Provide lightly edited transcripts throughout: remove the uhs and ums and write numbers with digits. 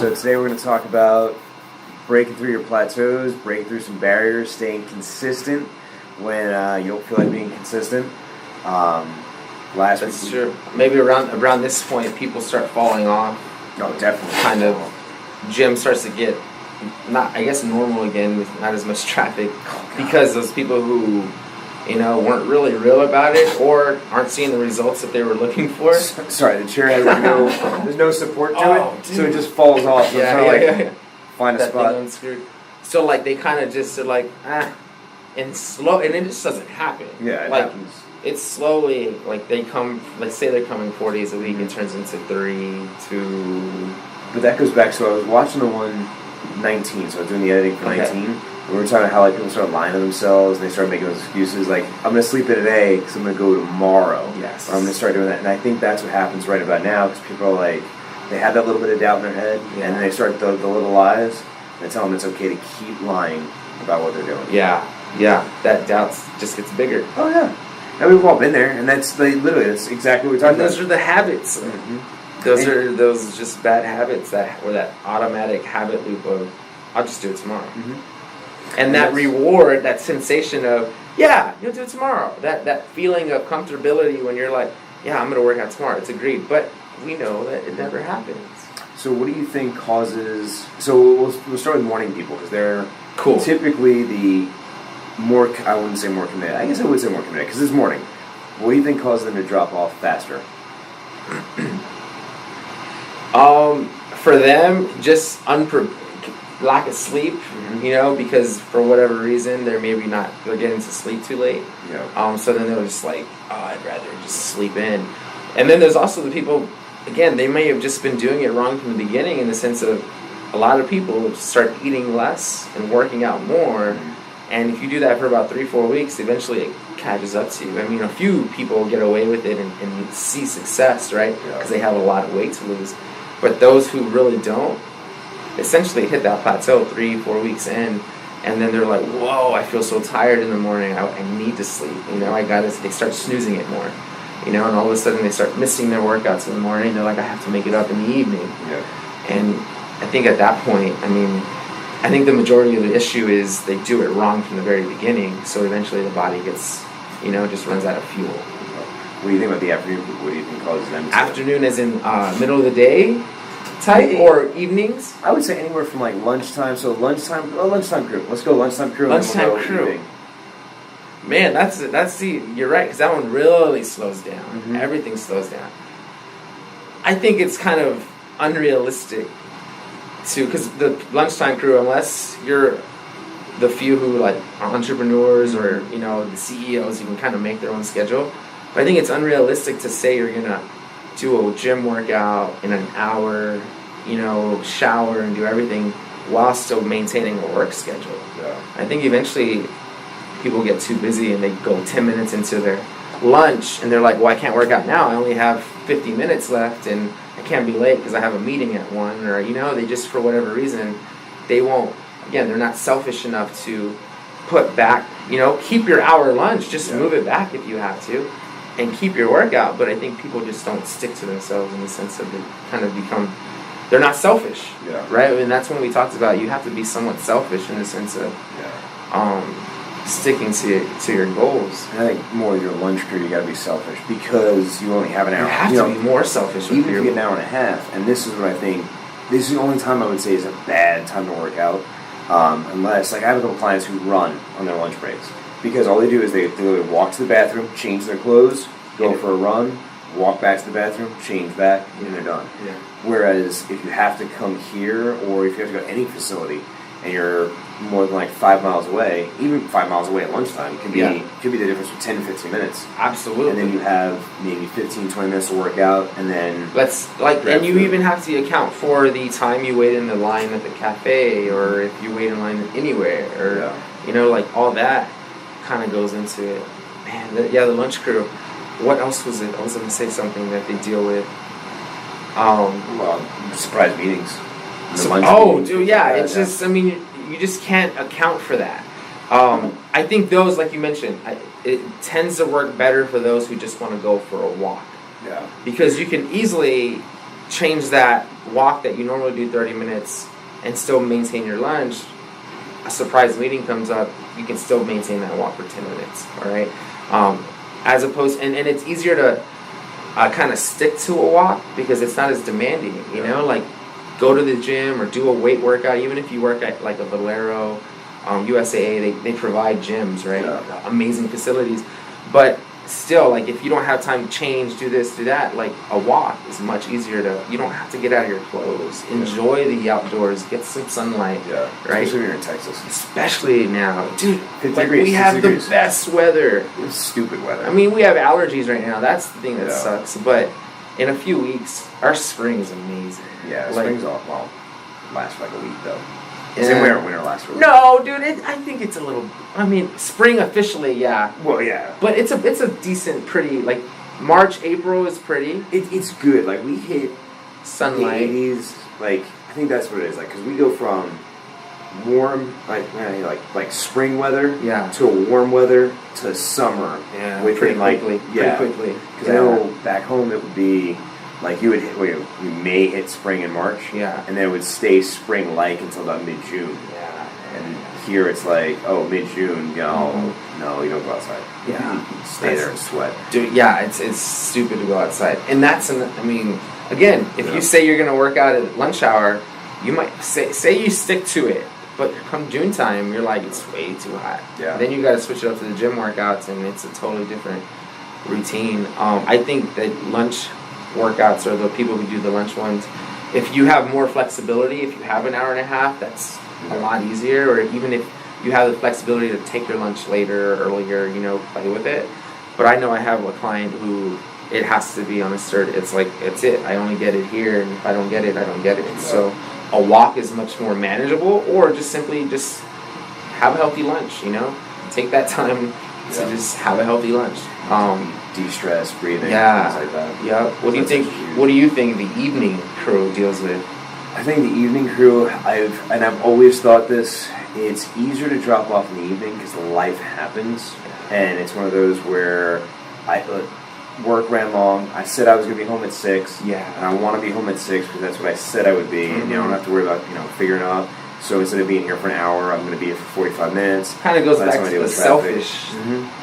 So today we're going to talk about breaking through your plateaus, breaking through some barriers, staying consistent when you don't feel like being consistent. That's true. Maybe around this point, people start falling off. Oh, definitely. Kind of, gym starts to get normal again with not as much traffic because those people who weren't really real about it or aren't seeing the results that they were looking for. Sorry, the chair has there's no support to it, dude. so it just falls off. So Yeah. Find a that spot. thing unscrewed. So they kind of just are and it just doesn't happen. Yeah, it happens. It's slowly, they come, let's say they're coming 4 days a week, it turns into 3, 2. But that goes back, so I was watching the one 19, so I was doing the editing for 19, and we were talking about how people start lying to themselves, and they start making those excuses, I'm going to sleep in today because I'm going to go tomorrow. Yes. Or I'm going to start doing that, and I think that's what happens right about now, because people are they have that little bit of doubt in their head, and then they start the little lies, and they tell them it's okay to keep lying about what they're doing. Yeah, that doubt just gets bigger. Oh, yeah. And we've all been there, and that's that's exactly what we're talking about. Those are the habits. Mm-hmm. Those just bad habits that automatic habit loop of I'll just do it tomorrow. Mm-hmm. And that reward, that sensation of you'll do it tomorrow. That feeling of comfortability when you're like, I'm going to work out tomorrow. It's agreed, but we know that it never happens. So what do you think causes? So we'll start with morning people because they're typically the more, I wouldn't say more committed. I guess I would say more committed because it's morning. What do you think causes them to drop off faster? For them, just lack of sleep, because for whatever reason they're getting to sleep too late. Yeah. So then they're just I'd rather just sleep in. And then there's also the people, again, they may have just been doing it wrong from the beginning in the sense of a lot of people start eating less and working out more. And if you do that for about 3-4 weeks, eventually it catches up to you. I mean, a few people get away with it and see success, right? Because they have a lot of weight to lose. But those who really don't, essentially hit that plateau 3-4 weeks in, and then they're like, whoa, I feel so tired in the morning, I need to sleep. They start snoozing it more. And all of a sudden they start missing their workouts in the morning. They're like, I have to make it up in the evening. Yeah. And I think at that point, I think the majority of the issue is they do it wrong from the very beginning, so eventually the body gets, just runs out of fuel. What do you think about the afternoon people? What do you think causes them to... Afternoon as in middle of the day type or evenings? I would say anywhere from lunchtime, so lunchtime crew. Let's go lunchtime crew. Lunchtime crew. Man, you're right, because that one really slows down. Mm-hmm. Everything slows down. I think it's kind of unrealistic because the lunchtime crew, unless you're the few who are entrepreneurs or the CEOs, you can kind of make their own schedule. But I think it's unrealistic to say you're gonna do a gym workout in an hour, shower and do everything while still maintaining a work schedule. Yeah. I think eventually people get too busy and they go 10 minutes into their lunch and they're like, well, I can't work out now. I only have 50 minutes left and I can't be late because I have a meeting at 1, or they just, for whatever reason, they won't. Again, they're not selfish enough to put back. Keep your hour lunch. Just move it back if you have to, and keep your workout. But I think people just don't stick to themselves in the sense of they kind of become. They're not selfish, right? And that's when we talked about you have to be somewhat selfish in the sense of sticking to your goals. And I think more of your lunch crew, you got to be selfish because you only have an hour. You have to be more selfish. Even if you get an hour and a half, and this is what I think. This is the only time I would say is a bad time to work out, unless I have a couple clients who run on their lunch breaks because all they do is they literally walk to the bathroom, change their clothes, go for a run, walk back to the bathroom, change back, and they're done. Yeah. Whereas if you have to come here or if you have to go to any facility and you're more than 5 miles away, even 5 miles away at lunchtime could be the difference of 10 to 15 minutes. Absolutely. And then you have maybe 15, 20 minutes to work out, and then and you even have to account for the time you wait in the line at the cafe, or if you wait in line anywhere, or all that kind of goes into it. Man, the lunch crew. What else was it? I was going to say something that they deal with. Surprise meetings. It's just, you just can't account for that. I think those, like you mentioned, it tends to work better for those who just want to go for a walk. Yeah. Because you can easily change that walk that you normally do 30 minutes and still maintain your lunch, a surprise meeting comes up, you can still maintain that walk for 10 minutes, all right? As opposed, and it's easier to kind of stick to a walk because it's not as demanding, you know? Like, go to the gym or do a weight workout, even if you work at like a Valero, USAA, they provide gyms, right? Yeah. Amazing facilities. But still, like, if you don't have time to change, do this, do that, like, a walk is much easier to, you don't have to get out of your clothes. Enjoy the outdoors, get some sunlight, right? Especially when you're in Texas. Especially now. Dude, 50 like, degrees, we have 60 the degrees. best weather. It's stupid weather. I mean, we have allergies right now. That's the thing that sucks. But in a few weeks, our spring is amazing. Yeah, like, spring's all, well, lasts for like a week, though. Is it winter lasts for a week? No, dude, I think it's a little, I mean, spring officially, yeah. Well, yeah. But it's a decent, pretty, like, March, April is pretty. It's good. Like, we hit Sunlight. the 80s. Like, I think that's what it is. Like, because we go from warm, like spring weather to warm weather to summer. Yeah, within, pretty quickly. Because I know back home it would be, like, you would hit, you may hit spring in March. Yeah. And then it would stay spring-like until about mid-June. Yeah. And here it's like, oh, mid-June, no, you don't go outside. Yeah. You stay there and sweat. Dude, yeah, it's stupid to go outside. And that's, I mean, again, if you say you're going to work out at lunch hour, you might say you stick to it. But come June time, you're like, it's way too hot. Yeah. Then you got to switch it up to the gym workouts, and it's a totally different routine. I think that lunch workouts are the people who do the lunch ones. If you have more flexibility, if you have an hour and a half, that's a lot easier. Or even if you have the flexibility to take your lunch later or earlier, you know, play with it. But I know I have a client who it has to be on a certain, it's like, it's it. I only get it here, and if I don't get it, I don't get it. Yeah. So a walk is much more manageable, or just simply just have a healthy lunch, you know? Take that time to just have a healthy lunch. De-stress, breathing, things like that. Yeah. What do you think the evening crew deals with? I think the evening crew, I've always thought this, it's easier to drop off in the evening because life happens, and it's one of those where work ran long. I said I was going to be home at 6. Yeah. And I want to be home at 6 because that's what I said I would be. And I don't have to worry about, figuring out. So instead of being here for an hour, I'm going to be here for 45 minutes. Kind of goes back to the selfish.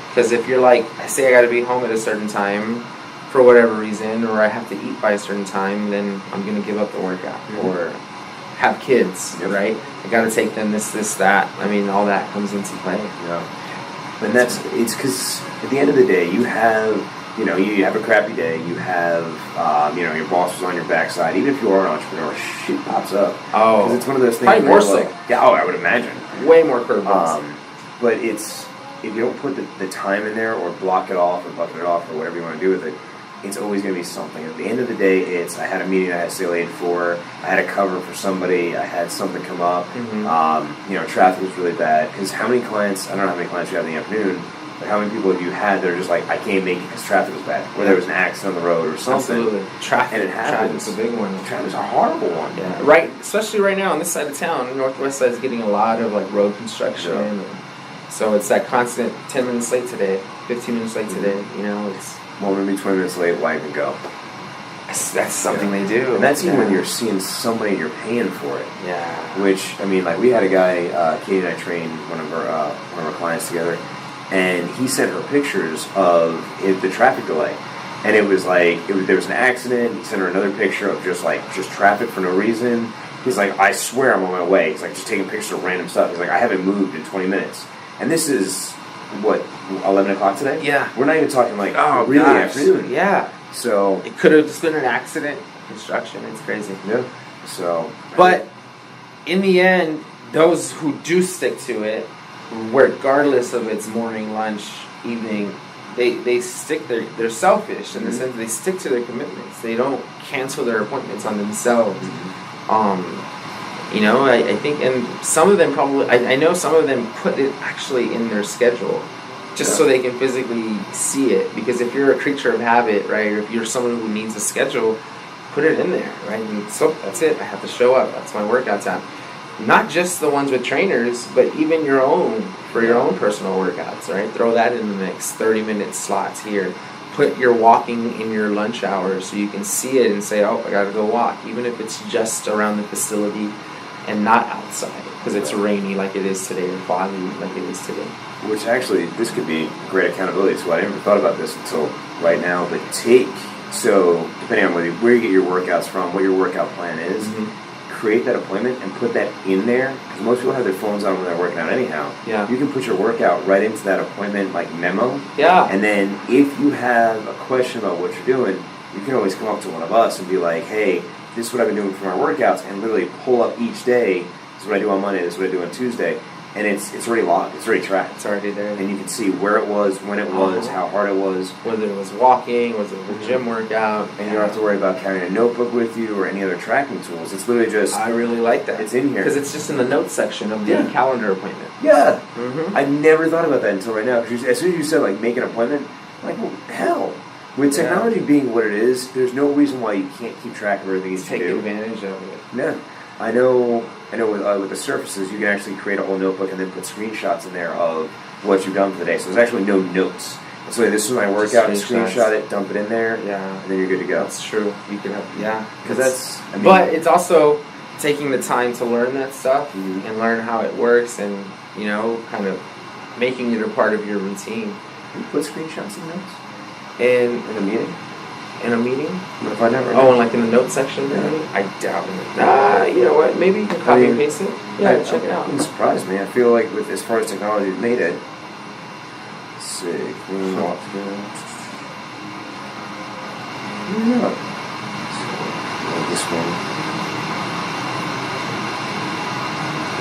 Because if you're like, I say I got to be home at a certain time for whatever reason, or I have to eat by a certain time, then I'm going to give up the workout. Or have kids, right? I got to take them this, that. I mean, all that comes into play. Yeah. And it's because at the end of the day, you have a crappy day, you have, your boss is on your backside. Even if you are an entrepreneur, shit pops up. Oh. Because it's one of those things. Probably more so. I would imagine. Way more curveballs. But if you don't put the time in there, or block it off, or bucket it off, or whatever you want to do with it, it's always going to be something. At the end of the day, I had a meeting I had to stay late for, I had a cover for somebody, I had something come up, traffic was really bad. Because how many clients, I don't know how many clients you have in the afternoon, but how many people have you had that are just like, I can't make it because traffic was bad, or there was an accident on the road or something. Absolutely. Traffic. And it happens. Traffic's a big one. Traffic's a horrible one. Yeah. Right. Especially right now on this side of town, Northwest side is getting a lot of like road construction. Yeah. And so it's that constant 10 minutes late today, 15 minutes late today, it's... Well, maybe 20 minutes late, why even go? That's something they do. And that's even when you're seeing somebody and you're paying for it. Yeah. Which, I mean, like, we had a guy, Katie and I trained one of our clients together, and he sent her pictures of the traffic delay. And it was like, there was an accident. He sent her another picture of just traffic for no reason. He's like, I swear I'm on my way. He's like, just taking pictures of random stuff. He's like, I haven't moved in 20 minutes. And this is, 11 o'clock today? Yeah. We're not even talking like really gosh. afternoon. Yeah. So it could have just been an accident, construction. It's crazy. Yeah. So. But in the end, those who do stick to it, regardless of its morning, lunch, evening, they stick. They're selfish in the sense they stick to their commitments. They don't cancel their appointments on themselves. I think, and some of them probably, I know some of them put it actually in their schedule just so they can physically see it. Because if you're a creature of habit, right, or if you're someone who needs a schedule, put it in there, right? And so that's it. I have to show up. That's my workout time. Not just the ones with trainers, but even for your own personal workouts, right? Throw that in the mix. 30-minute slots here. put your walking in your lunch hour so you can see it and say, oh, I gotta go walk, even if it's just around the facility and not outside because it's rainy like it is today or foggy like it is today. Which actually, this could be great accountability. So I never thought about this until right now. But so depending on where you get your workouts from, what your workout plan is, create that appointment and put that in there. Because most people have their phones on when they're working out anyhow. Yeah. You can put your workout right into that appointment like memo. Yeah. And then if you have a question about what you're doing, you can always come up to one of us and be like, hey, this is what I've been doing for my workouts, and literally pull up each day. This is what I do on Monday, this is what I do on Tuesday. And it's already logged, it's already tracked. It's already there. And you can see where it was, when it was, how hard it was. Whether it was walking, was it a gym workout. And you don't have to worry about carrying a notebook with you or any other tracking tools. It's literally just... I really like that. It's in here. Because it's just in the notes section of the calendar appointment. Yeah. I never thought about that until right now. Because as soon as you said, like, make an appointment, I'm like, well, hell. With technology being what it is, there's no reason why you can't keep track of everything you do. Take advantage of it. Yeah. I know with the surfaces, you can actually create a whole notebook and then put screenshots in there of what you've done for the day. So there's actually no notes. So this is my workout, screenshot it, dump it in there, and then you're good to go. That's true. You can have, Because but it's also taking the time to learn that stuff and learn how it works and, kind of making it a part of your routine. Can you put screenshots in notes? In a meeting? In a meeting? I'm going to find out right now. Oh, and like in the notes section? I doubt it. You know what? Maybe you can copy and paste it. Yeah, check it out. It surprised me. I feel like as far as technology has made it, let's see. Yeah. This one.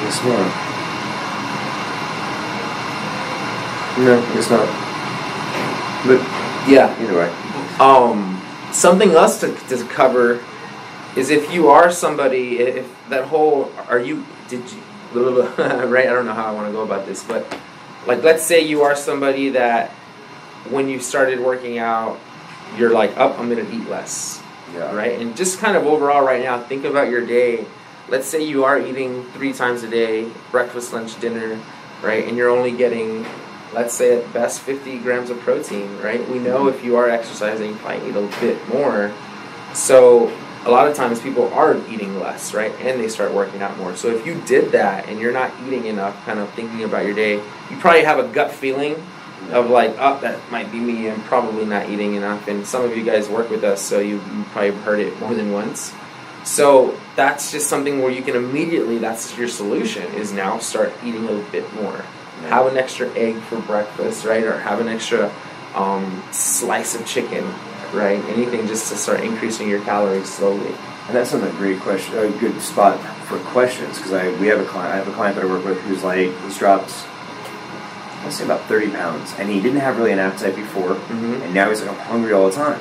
This one. No, it's not. But either way. Something else to cover is if you are somebody, if that whole, right, I don't know how I want to go about this, but like let's say you are somebody that when you started working out, you're like, I'm going to eat less, right? And just kind of overall right now, think about your day. Let's say you are eating 3 times a day, breakfast, lunch, dinner, right? And you're only getting, let's say at best 50 grams of protein, right? We know if you are exercising, you probably need a bit more. So a lot of times people are eating less, right? And they start working out more. So if you did that and you're not eating enough, kind of thinking about your day, you probably have a gut feeling of like, that might be me. I'm probably not eating enough. And some of you guys work with us, so you probably heard it more than once. So that's just something where you can immediately, that's your solution, is now start eating a little bit more. Have an extra egg for breakfast, right? Or have an extra slice of chicken, right? Anything just to start increasing your calories slowly. And that's a great question, a good spot for questions, because I have a client that I work with he's dropped, let's say about 30 pounds, and he didn't have really an appetite before, and now he's like, I'm hungry all the time.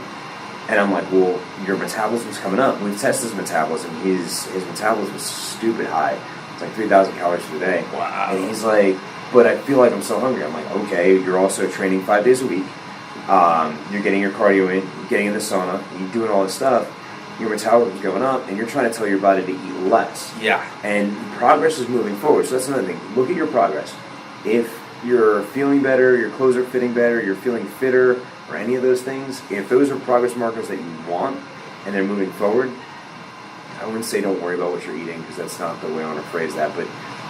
And I'm like, well, your metabolism's coming up. We've tested his metabolism. His metabolism is stupid high. It's like 3,000 calories per day. Wow. And he's like, but I feel like I'm so hungry. I'm like, okay, you're also training 5 days a week. You're getting your cardio in, you're getting in the sauna, you're doing all this stuff. Your metabolism's going up, and you're trying to tell your body to eat less. Yeah. And progress is moving forward. So that's another thing. Look at your progress. If you're feeling better, your clothes are fitting better, you're feeling fitter, or any of those things, if those are progress markers that you want, and they're moving forward, I wouldn't say don't worry about what you're eating, because that's not the way I want to phrase that. But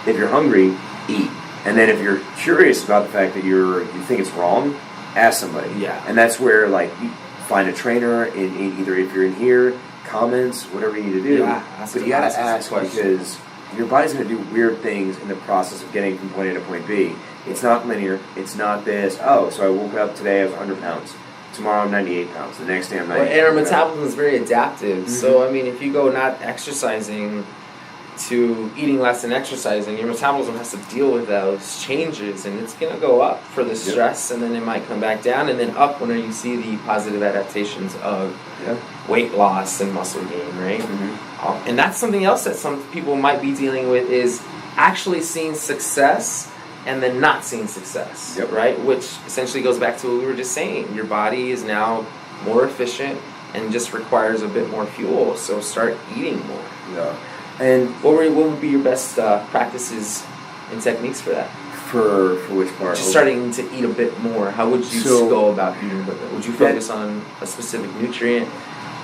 if you're hungry, eat. And then if you're curious about the fact that you think it's wrong, ask somebody. Yeah. And that's where, like, you find a trainer, in either if you're in here, comments, whatever you need to do. Yeah, but you got to ask, because your body's going to do weird things in the process of getting from point A to point B. It's not linear. It's not this, so I woke up today, I was 100 pounds. Tomorrow I'm 98 pounds. The next day I'm 98 pounds. And our metabolism is very adaptive. So, I mean, if you go not exercising to eating less and exercising, your metabolism has to deal with those changes, and it's going to go up for the stress, and then it might come back down, and then up when you see the positive adaptations of weight loss and muscle gain, right? And that's something else that some people might be dealing with, is actually seeing success and then not seeing success, right? Which essentially goes back to what we were just saying. Your body is now more efficient and just requires a bit more fuel, so start eating more. Yeah. And what would be your best practices and techniques for that? For which part? Just starting to eat a bit more. How would you go about eating a bit more? Would you focus on a specific nutrient?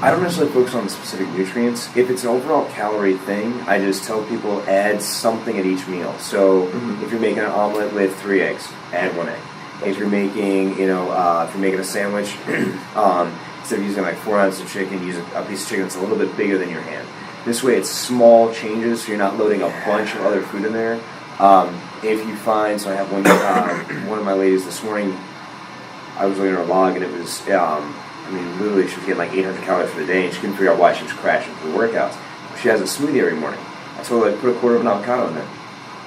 I don't necessarily focus on the specific nutrients. If it's an overall calorie thing, I just tell people add something at each meal. So if you're making an omelet with 3 eggs, add 1 egg. If you're making, if you're making a sandwich, instead of using like 4 ounces of chicken, use a piece of chicken that's a little bit bigger than your hand. This way it's small changes, so you're not loading a bunch of other food in there. If you find, so I have one of my ladies this morning, I was looking at her log, and it was, literally she was getting like 800 calories for the day, and she couldn't figure out why she was crashing for the workouts. She has a smoothie every morning. I told her, like, put a quarter of an avocado in there.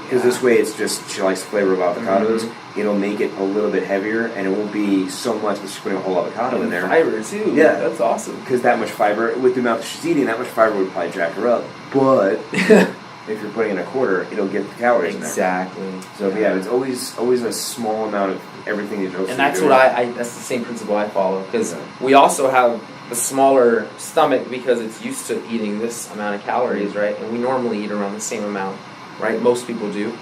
Because this way it's just, she likes the flavor of avocados. It'll make it a little bit heavier, and it won't be so much that she's putting a whole avocado in there. Fiber, too. Yeah. That's awesome. Because that much fiber, with the amount that she's eating, that much fiber would probably jack her up. But if you're putting in a quarter, it'll get the calories in there. Exactly. So it's always a small amount of everything that you're And that's what that's the same principle I follow. Because we also have a smaller stomach because it's used to eating this amount of calories, right? And we normally eat around the same amount, right? Most people do.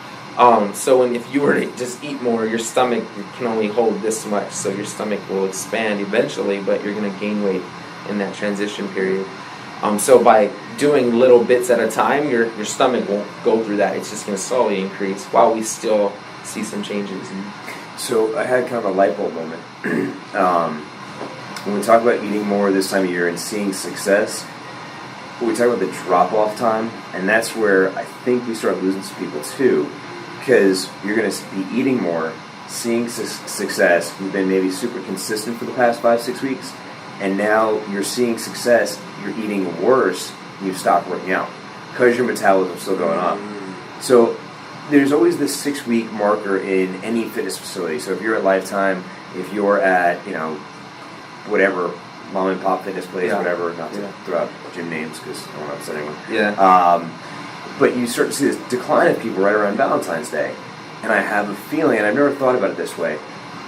So if you were to just eat more, your stomach can only hold this much. So your stomach will expand eventually, but you're going to gain weight in that transition period. So by doing little bits at a time, your stomach won't go through that. It's just going to slowly increase while we still see some changes. So I had kind of a light bulb moment. When we talk about eating more this time of year and seeing success, we talk about the drop-off time, and that's where I think we start losing some people too, because you're going to be eating more, seeing success. You've been maybe super consistent for the past 5-6 weeks, and now you're seeing success. You're eating worse. You've stopped working out because your metabolism is still going up. So there's always this 6-week marker in any fitness facility. So if you're at Lifetime, if you're at whatever mom and pop fitness place, whatever, not to throw out gym names because I don't want to upset anyone. Yeah. But you start to see this decline of people right around Valentine's Day. And I have a feeling, and I've never thought about it this way,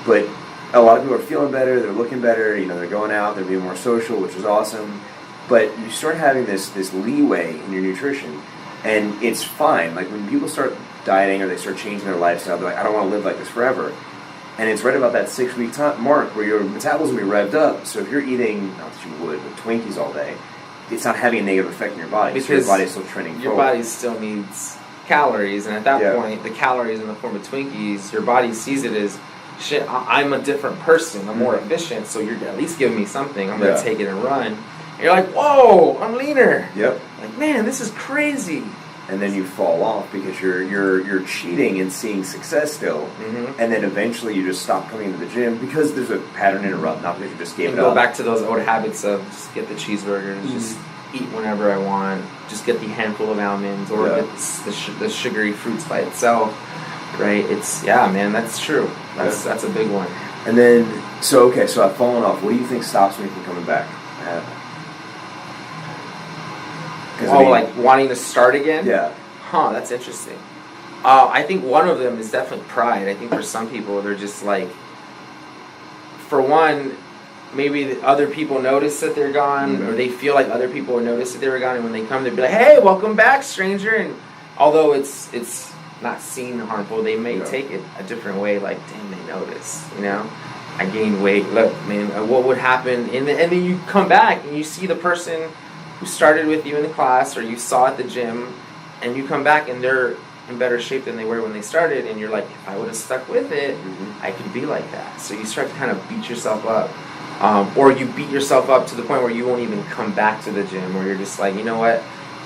but a lot of people are feeling better, they're looking better, they're going out, they're being more social, which is awesome. But you start having this leeway in your nutrition, and it's fine. Like when people start dieting or they start changing their lifestyle, they're like, I don't want to live like this forever. And it's right about that 6-week mark where your metabolism will be revved up. So if you're eating, not that you would, but Twinkies all day, it's not having a negative effect on your body. Because your body's still trending forward. Your body still needs calories, and at that point, the calories in the form of Twinkies, your body sees it as, shit, I'm a different person, I'm more efficient, so you're at least giving me something, I'm going to take it and run. And you're like, whoa, I'm leaner. Yep. Like, man, this is crazy. And then you fall off because you're cheating and seeing success still, and then eventually you just stop coming to the gym because there's a pattern interrupt, not because you just gave it up. Go back to those old habits of just get the cheeseburgers, just eat whenever I want, just get the handful of almonds, or get the sugary fruits by itself, right? It's, man, that's true. That's a big one. And then, so I've fallen off. What do you think stops me from coming back? Like wanting to start again? Yeah. Huh, that's interesting. I think one of them is definitely pride. I think for some people, they're just like, for one, maybe the other people notice that they're gone, or they feel like other people notice that they were gone, and when they come, they'll be like, hey, welcome back, stranger. And although it's not seen harmful, they may take it a different way, like, damn, they notice, I gained weight. Look, man, what would happen? And then you come back and you see the person who started with you in the class or you saw at the gym, and you come back and they're in better shape than they were when they started, and you're like, if I would have stuck with it, I could be like that. So you start to kind of beat yourself up. Or you beat yourself up to the point where you won't even come back to the gym, or you're just like, you know what,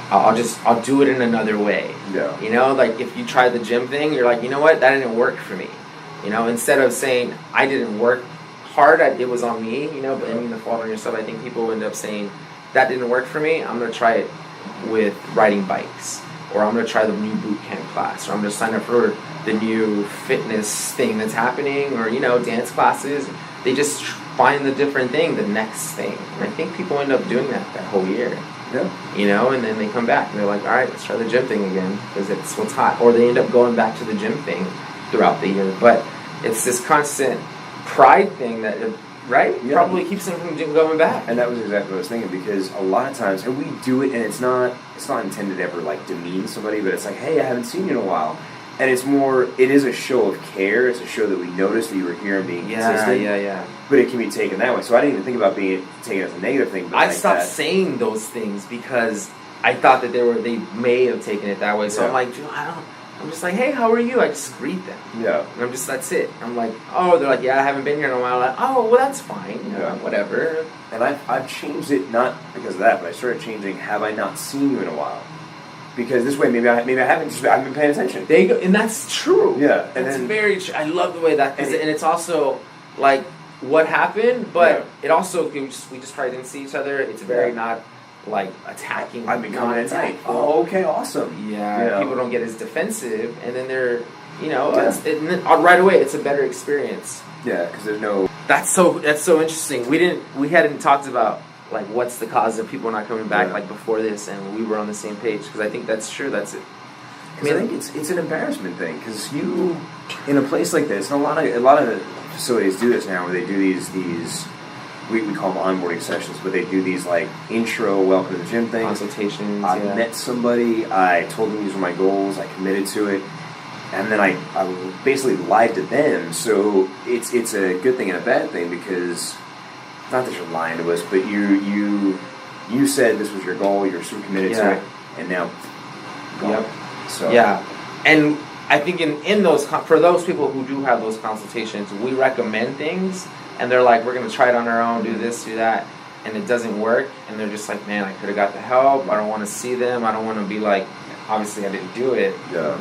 I'll do it in another way. Yeah. Like if you try the gym thing, you're like, you know what, that didn't work for me. Instead of saying I didn't work hard, it was on me, blaming the fault on yourself. I think people end up saying that didn't work for me, I'm going to try it with riding bikes, or I'm going to try the new boot camp class, or I'm going to sign up for the new fitness thing that's happening, or, dance classes. They just find the different thing, the next thing. And I think people end up doing that whole year. Yeah. And then they come back and they're like, all right, let's try the gym thing again because it's what's hot. Or they end up going back to the gym thing throughout the year. But it's this constant pride thing that, probably keeps them from going back. And that was exactly what I was thinking, because a lot of times, and we do it, and it's not intended to ever like demean somebody, but it's like, hey, I haven't seen you in a while. And it is a show of care. It's a show that we notice that you were here and being consistent. Yeah. But it can be taken that way. So I didn't even think about being taken as a negative thing. But I stopped saying those things because I thought that they may have taken it that way. So I'm like, dude, I'm just like, hey, how are you? I just greet them. Yeah. And that's it. I'm like, oh, they're like, yeah, I haven't been here in a while. I'm like, oh, well, that's fine. Whatever. And I've changed it, not because of that, but I started changing, have I not seen you in a while? Because this way, maybe I haven't been paying attention. There you go. And that's true. Yeah. And that's very true. I love the way that, and it's also, like, what happened, but it also, we just probably didn't see each other. It's very not, like, attacking. I've been coming at night. Oh, okay, awesome. Yeah, people don't get as defensive, and then they're, right away, it's a better experience. Yeah, because there's no... That's so interesting. We hadn't talked about, like, what's the cause of people not coming back, like, before this, and we were on the same page, because I think that's true, that's it. I think it's an embarrassment thing, because you, in a place like this, and a lot of facilities do this now, where they do these we call them onboarding sessions, but they do these, like, intro, welcome to the gym things. Consultations, I met somebody, I told them these were my goals, I committed to it, and then I basically lied to them, so it's a good thing and a bad thing, because, not that you're lying to us, but you said this was your goal, you're super committed to it, and now, gone. Yep. So. Yeah, and I think in those, for those people who do have those consultations, we recommend things, and they're like, we're going to try it on our own, do this, do that, and it doesn't work, and they're just like, man, I could have got the help, I don't want to see them, I don't want to be like, obviously I didn't do it. Yeah.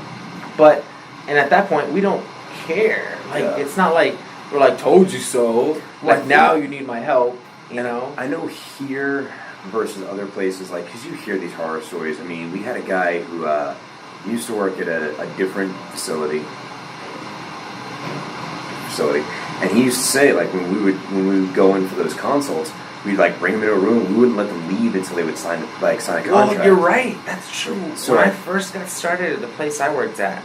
But, and at that point, we don't care. Like, it's not like, we're like, told you so, like, now you need my help, you know? I know here versus other places, like, because you hear these horror stories. I mean, we had a guy who used to work at a different facility, and he used to say, like, when we would go in for those consults, we'd, like, bring them into a room. We wouldn't let them leave until they would sign a contract. Oh, you're right. That's true. So when I first got started at the place I worked at,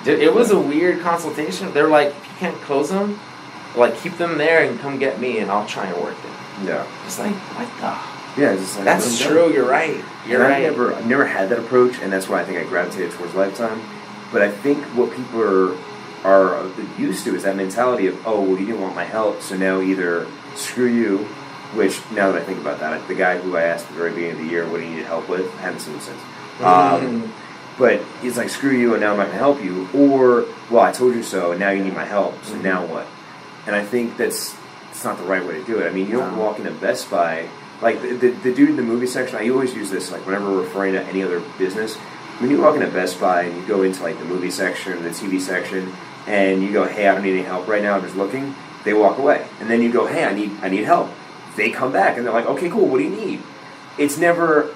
it was a weird consultation. They're like, if you can't close them, like, keep them there and come get me, and I'll try and work them. Yeah. It's like, what the? Yeah, it's just like, that's true. You're right. You're right. I've never had that approach, and that's why I think I gravitated towards Lifetime. But I think what people are used to is that mentality of, oh, well, you didn't want my help, so now either screw you, which, now that I think about that, the guy who I asked at the very beginning of the year what he needed help with, I haven't seen him since. But he's like, screw you, and now I'm not going to help you. Or, well, I told you so, and now you need my help, so now what? And I think it's not the right way to do it. I mean, you don't walk into Best Buy. Like, the dude in the movie section, I always use this, like, whenever referring to any other business. When you walk into Best Buy and you go into, like, the movie section, the TV section, and you go, hey, I don't need any help right now, I'm just looking, they walk away. And then you go, hey, I need help. They come back, and they're like, okay, cool, what do you need? It's never,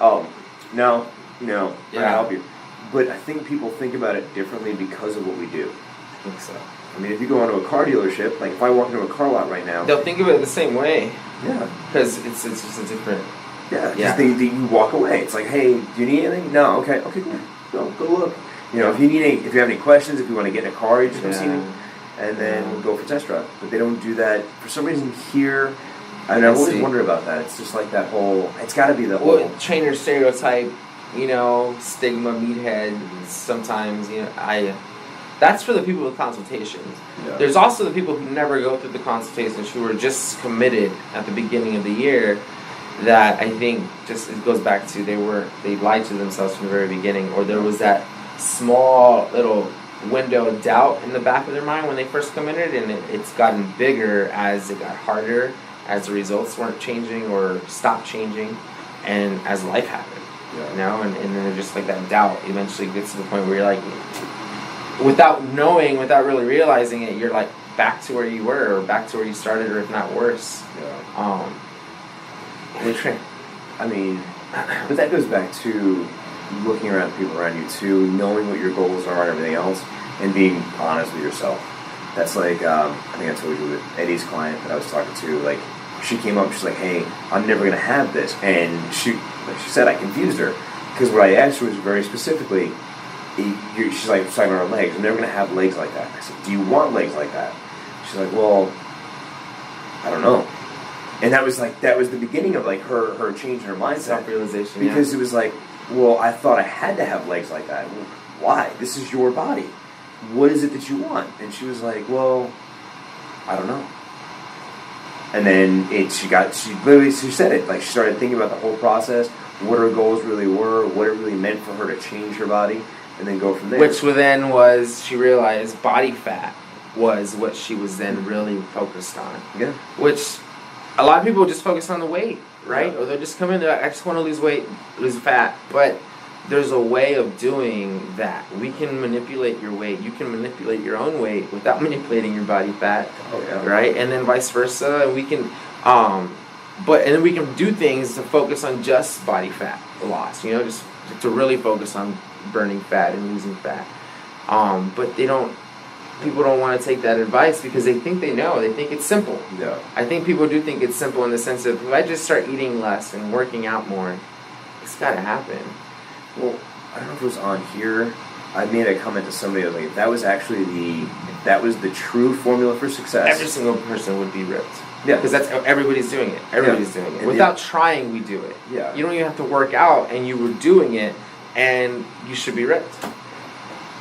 no, I'm going to help you. But I think people think about it differently because of what we do. I think so. I mean, if you go into a car dealership, like if I walk into a car lot right now, they'll think of it the same way. Yeah. Because it's just a different... Yeah, because you walk away. It's like, hey, do you need anything? No, okay, cool. Go look. You know, if you have any questions, if you want to get in a car, you just come see me. And then we'll go for test drive. But they don't do that. For some reason here, I've always wondered about that. It's just like that whole, it's got to be the whole... trainer stereotype, stigma, meathead, sometimes, that's for the people with consultations. Yeah. There's also the people who never go through the consultations, who are just committed at the beginning of the year, that I think just it goes back to they lied to themselves from the very beginning, or there was that small little window of doubt in the back of their mind when they first committed, and it's gotten bigger as it got harder, as the results weren't changing or stopped changing, and as life happened. Yeah. And then they're just like that doubt eventually gets to the point where you're like, without really realizing it, you're like back to where you were, or back to where you started, or if not worse. Yeah. I mean, but that goes back to looking around people around you too, knowing what your goals are and everything else, and being honest with yourself. That's like, I think I told you with Eddie's client that I was talking to, like, she came up, she's like, hey, I'm never going to have this. And she said I confused her, because what I asked her was very specifically, she's like, talking about her legs, I'm never going to have legs like that. I said, do you want legs like that? She's like, well, I don't know. And that was the beginning of like her changing her mindset. Self-realization, because it was like, well, I thought I had to have legs like that. why? This is your body. What is it that you want? And she was like, well, I don't know. And then she said it, like she started thinking about the whole process, what her goals really were, what it really meant for her to change her body, and then go from there. Which then was, she realized body fat was what she was then really focused on. Yeah. Which a lot of people just focus on the weight, right? Yeah. Or they'll just come in, I just want to lose weight, lose fat. But there's a way of doing that. We can manipulate your weight. You can manipulate your own weight without manipulating your body fat. Oh, yeah. Right? And then vice versa. We can, and then we can do things to focus on just body fat loss. You know, just to really focus on burning fat and losing fat. But people don't want to take that advice because they think they know. They think it's simple. Yeah. I think people do think it's simple in the sense of, if I just start eating less and working out more, it's got to happen. Well, I don't know if it was on here. I made a comment to somebody. I was like, if that was the true formula for success, Every single person would be ripped. Yeah. Because everybody's doing it. Everybody's doing it. And Without trying, we do it. Yeah. You don't even have to work out, and you were doing it, and you should be ripped.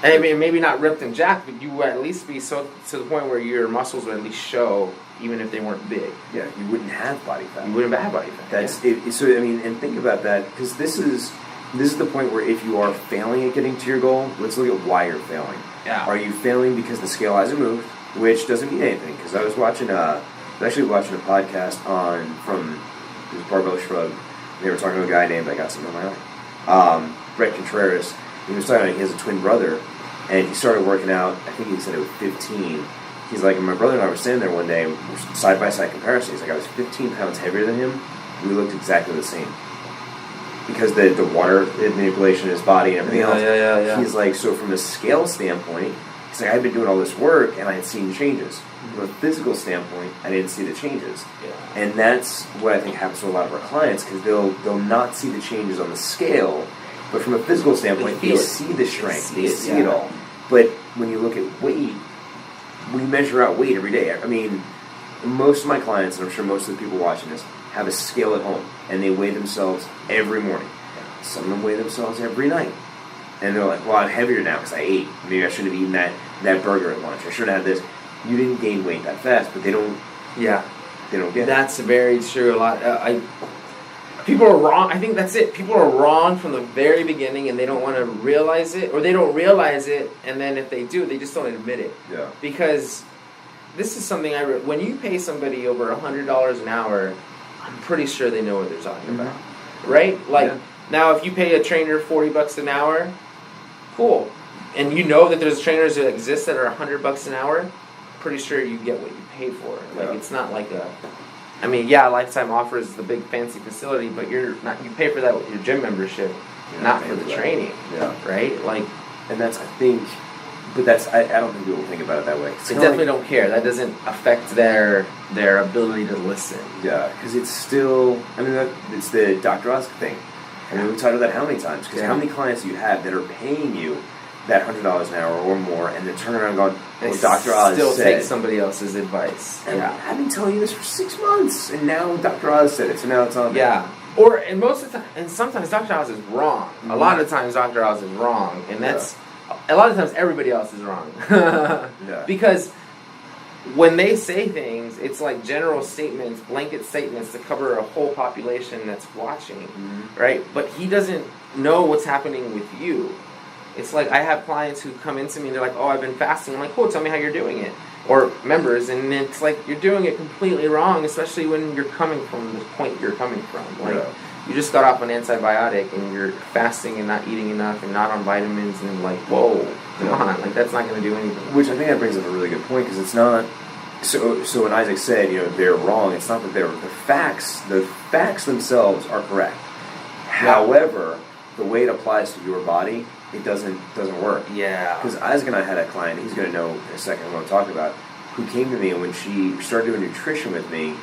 And I mean, maybe not ripped and jacked, but you would at least be so to the point where your muscles would at least show, even if they weren't big. Yeah, you wouldn't have body fat. You wouldn't have body fat. That's it. So I mean, and think about that, because this is the point where if you are failing at getting to your goal, let's look at why you're failing. Yeah. Are you failing because the scale hasn't moved, which doesn't mean anything? Because I was actually watching a podcast from this Barbell Shrug. They were talking to a guy named, I got something on my eye, Brett Contreras. He was talking about he has a twin brother, and he started working out. I think he said it was 15. He's like, and my brother and I were standing there one day, side by side comparison. He's like, I was 15 pounds heavier than him. We looked exactly the same. Because the water manipulation in his body and everything else. Yeah. He's like, so from a scale standpoint, he's like, I've been doing all this work and I had seen changes. From a physical standpoint, I didn't see the changes. Yeah. And that's what I think happens to a lot of our clients, because they'll not see the changes on the scale, but from a physical standpoint, they see the strength, they see it all. But when you look at weight, we measure out weight every day. I mean, most of my clients, and I'm sure most of the people watching this, have a scale at home, and they weigh themselves every morning. Some of them weigh themselves every night. And they're like, well, I'm heavier now because I ate. Maybe I shouldn't have eaten that burger at lunch. I should have had this. You didn't gain weight that fast, but they don't get it. That's very true. A lot. People are wrong. I think that's it. People are wrong from the very beginning, and they don't want to realize it, or they don't realize it, and then if they do, they just don't admit it. Yeah. Because this is something when you pay somebody over $100 an hour, I'm pretty sure they know what they're talking about, right? Like now, if you pay a trainer $40 an hour, cool, and you know that there's trainers that exist that are $100 an hour. Pretty sure you get what you pay for. Like it's not like Lifetime offers the big fancy facility, but you pay for that with your gym membership, not for the training. Yeah. Right? Like, and that's, I think, but that's, I don't think people think about it that way. They definitely don't care. That doesn't affect their ability to listen. Yeah, because it's still, it's the Dr. Oz thing. I mean, we've talked about that how many times? Because how many clients do you have that are paying you that $100 an hour or more, and then turn around and going, well, Dr. Oz still said, take somebody else's advice. And I've been telling you this for 6 months, and now Dr. Oz said it, so now it's on there. Yeah. And most of the time, and sometimes Dr. Oz is wrong. A lot of times Dr. Oz is wrong, and that's, a lot of times everybody else is wrong. Because when they say things, it's like general statements, blanket statements to cover a whole population that's watching, right? But he doesn't know what's happening with you. It's like I have clients who come into me and they're like, oh, I've been fasting. I'm like, cool, tell me how you're doing it. Or members, and it's like you're doing it completely wrong, especially when you're coming from the point you're coming from. Like you just got off an antibiotic and you're fasting and not eating enough and not on vitamins, and like, whoa, come on, like that's not going to do anything. Which I think that brings up a really good point, because it's not. So when Isaac said, they're wrong, it's not that they're the facts. The facts themselves are correct. However, the way it applies to your body, it doesn't work. Yeah. Because Isaac and I had a client, he's going to know in a second what I'm talking about, who came to me, and when she started doing nutrition with me,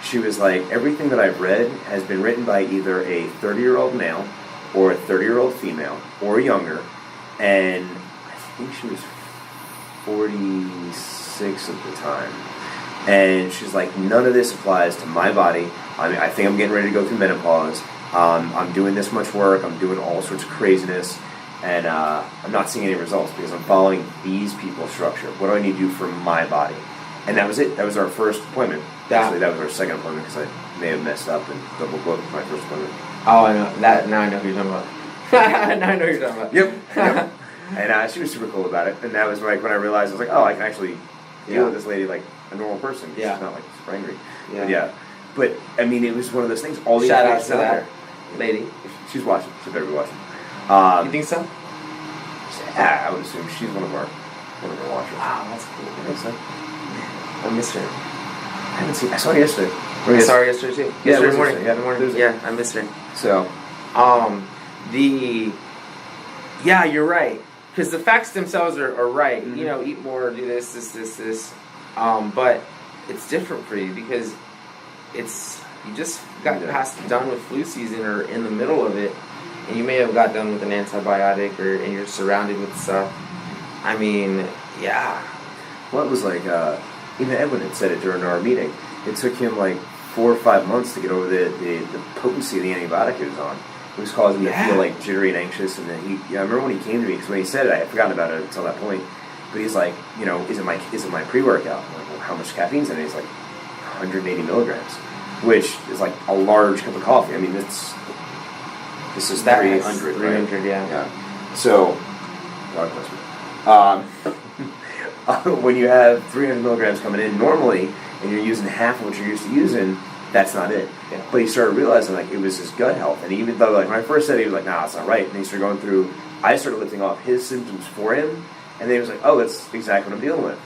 she was like, everything that I've read has been written by either a 30-year-old male or a 30-year-old female or younger, and I think she was 46 at the time. And she's like, none of this applies to my body. I think I'm getting ready to go through menopause. I'm doing this much work. I'm doing all sorts of craziness. and I'm not seeing any results because I'm following these people's structure. What do I need to do for my body? And that was it. That was our first appointment. Actually, that was our second appointment because I may have messed up and double booked my first appointment. Oh, I know. Now I know who you're talking about. Now I know who you're talking about. Yep. And she was super cool about it. And that was like when I realized, I was like, oh, I can actually deal with this lady like a normal person. She's not like super angry. Yeah. But I mean, it was one of those things. All the shout out to out that there. lady. She's watching. She better be watching. You think so? Yeah, I would assume she's one of our watchers. Wow, that's cool. You think so? I miss her. I haven't seen. I saw her yesterday. I saw her yesterday too. Yeah, Yesterday morning. Yeah, morning. Yeah, I miss her. So, yeah, you're right. Because the facts themselves are right. Mm-hmm. You know, eat more, do this. But it's different for you because you just got done with flu season or in the middle of it, and you may have got done with an antibiotic and you're surrounded with stuff. I mean, yeah. Well, it was like, even Edwin had said it during our meeting. It took him like 4 or 5 months to get over the potency of the antibiotic he was on. It was causing him to feel like jittery and anxious. And then I remember when he came to me, because when he said it, I had forgotten about it until that point. But he's like, is it my pre-workout? I'm like, well, how much caffeine's in it? He's like, 180 milligrams, which is like a large cup of coffee. I mean, this is 300, 300, right? yeah. So, God bless me. When you have 300 milligrams coming in normally, and you're using half of what you're used to using, that's not it. Yeah. But he started realizing like it was his gut health, and even though like when I first said it, he was like, "Nah, it's not right." And he started going through. I started lifting off his symptoms for him, and then he was like, "Oh, that's exactly what I'm dealing with."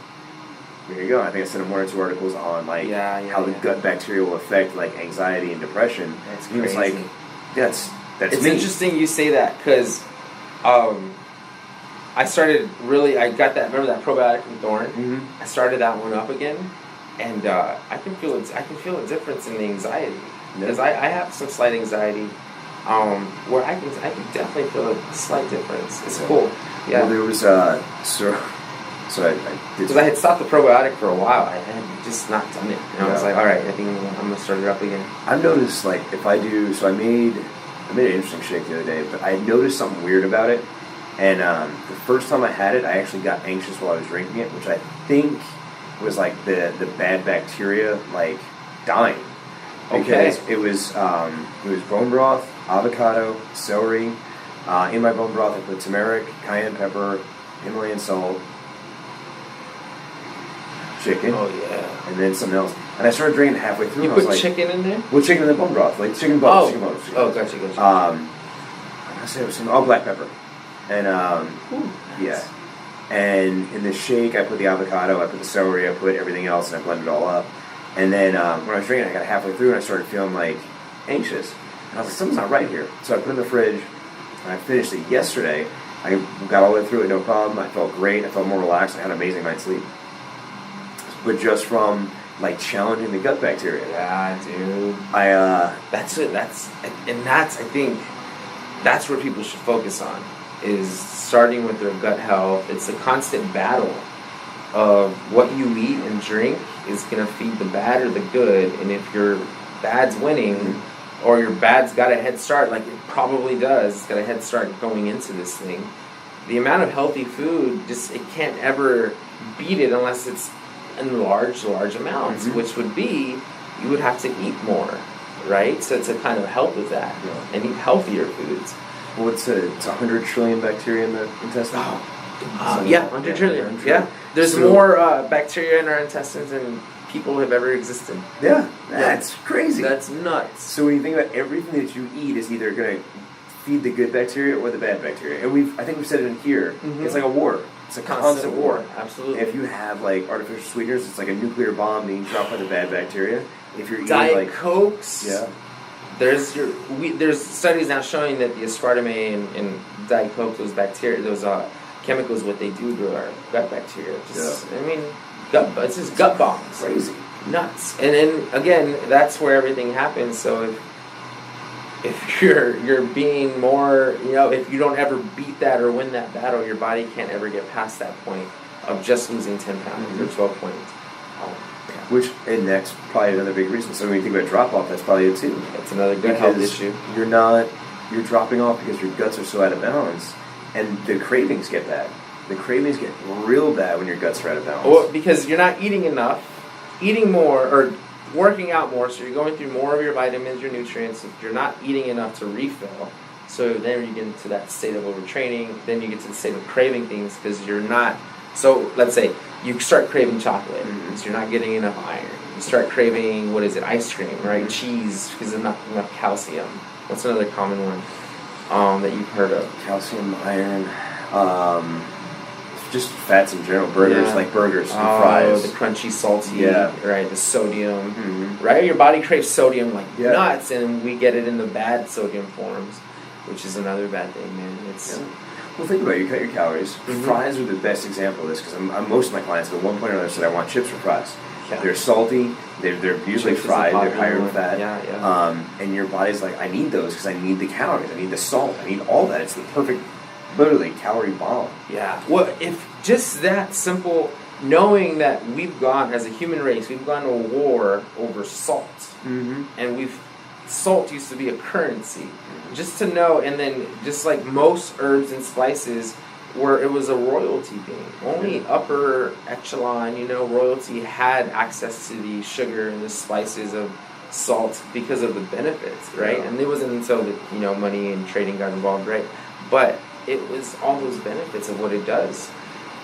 There you go. I think I sent him 1 or 2 articles on like how the gut bacteria will affect like anxiety and depression. That's and he was crazy. like, "That's it's me." Interesting you say that because I started I got that. Remember that probiotic from Thorne? Mm-hmm. I started that one up again, and I can feel a difference in the anxiety because I have some slight anxiety, where I can definitely feel a slight difference. It's cool. Yeah. Well, there was so I did. Because I had stopped the probiotic for a while. I had just not done it, and I was like, all right, I think I'm gonna start it up again. I've noticed like if I do, so I made an interesting shake the other day, but I noticed something weird about it. And the first time I had it, I actually got anxious while I was drinking it, which I think was like the bad bacteria like dying. Because it was bone broth, avocado, celery. In my bone broth, I put turmeric, cayenne pepper, Himalayan salt, chicken. Oh yeah. And then something else. And I started drinking it halfway through. You and I put was like, chicken in there? Well, chicken in the bone broth, like chicken bones. Oh, gotcha. I said it was some black pepper. And nice. And in the shake, I put the avocado, I put the celery, I put everything else, and I blended it all up. And then when I was drinking, I got halfway through, and I started feeling like anxious. And I was like, something's not right here. So I put it in the fridge, and I finished it yesterday. I got all the way through it, no problem. I felt great. I felt more relaxed. I had an amazing night's sleep. But just from like challenging the gut bacteria. Yeah, dude. That's it. I think that's where people should focus on. Is starting with their gut health. It's a constant battle of what you eat and drink is going to feed the bad or the good. And if your bad's winning or your bad's got a head start, like it probably does, it's got a head start going into this thing, the amount of healthy food, it can't ever beat it unless it's in large amounts, which would be, you would have to eat more, right? So to kind of help with that and eat healthier foods. Well, it's 100 trillion bacteria in the intestine. 100 trillion. Yeah, there's more bacteria in our intestines than people have ever existed. Yeah, that's crazy. That's nuts. So when you think about everything that you eat is either going to feed the good bacteria or the bad bacteria, and I think we've said it in here. It's like a war. It's a constant war. Absolutely. If you have like artificial sweeteners, it's like a nuclear bomb being dropped by the bad bacteria. If you're eating Diet Cokes. Yeah. There's studies now showing that the aspartame in Diet Coke, those bacteria, those chemicals, what they do to our gut bacteria. I mean, it's just gut bombs. Crazy. Nuts. And then again, that's where everything happens. So if you're being more, if you don't ever beat that or win that battle, your body can't ever get past that point of just losing 10 pounds or 12 points. And that's probably another big reason. So when you think about drop-off, that's probably it too. That's another good health issue. You're dropping off because your guts are so out of balance, And the cravings get bad. The cravings get real bad when your guts are out of balance. Well, because you're not eating enough, eating more, or working out more, so you're going through more of your vitamins, your nutrients. If you're not eating enough to refill, so then you get into that state of overtraining, then you get to the state of craving things because you're not. So let's say you start craving chocolate, so you're not getting enough iron. You start craving, ice cream, right? Cheese, because there's not enough calcium. What's another common one that you've heard of? Calcium, iron, just fats in general. Burgers, like burgers and fries. The crunchy, salty, right? The sodium, right? Your body craves sodium like nuts, and we get it in the bad sodium forms, which is another bad thing, man. It's Well, think about it. You cut your calories. Fries are the best example of this because most of my clients at one point or another said, I want chips or fries. Yeah. They're salty. They're usually fried. They're higher in fat. And your body's like, I need those because I need the calories. I need the salt. I need all that. It's the perfect, literally, calorie bomb. Yeah. Well, if just that simple, knowing that we've gone, as a human race, we've gone to a war over salt. And salt used to be a currency. Just to know, and then just like most herbs and spices, where it was a royalty thing. Only upper echelon, royalty had access to the sugar and the spices of salt because of the benefits, right? And it wasn't until the money and trading got involved, right? But it was all those benefits of what it does.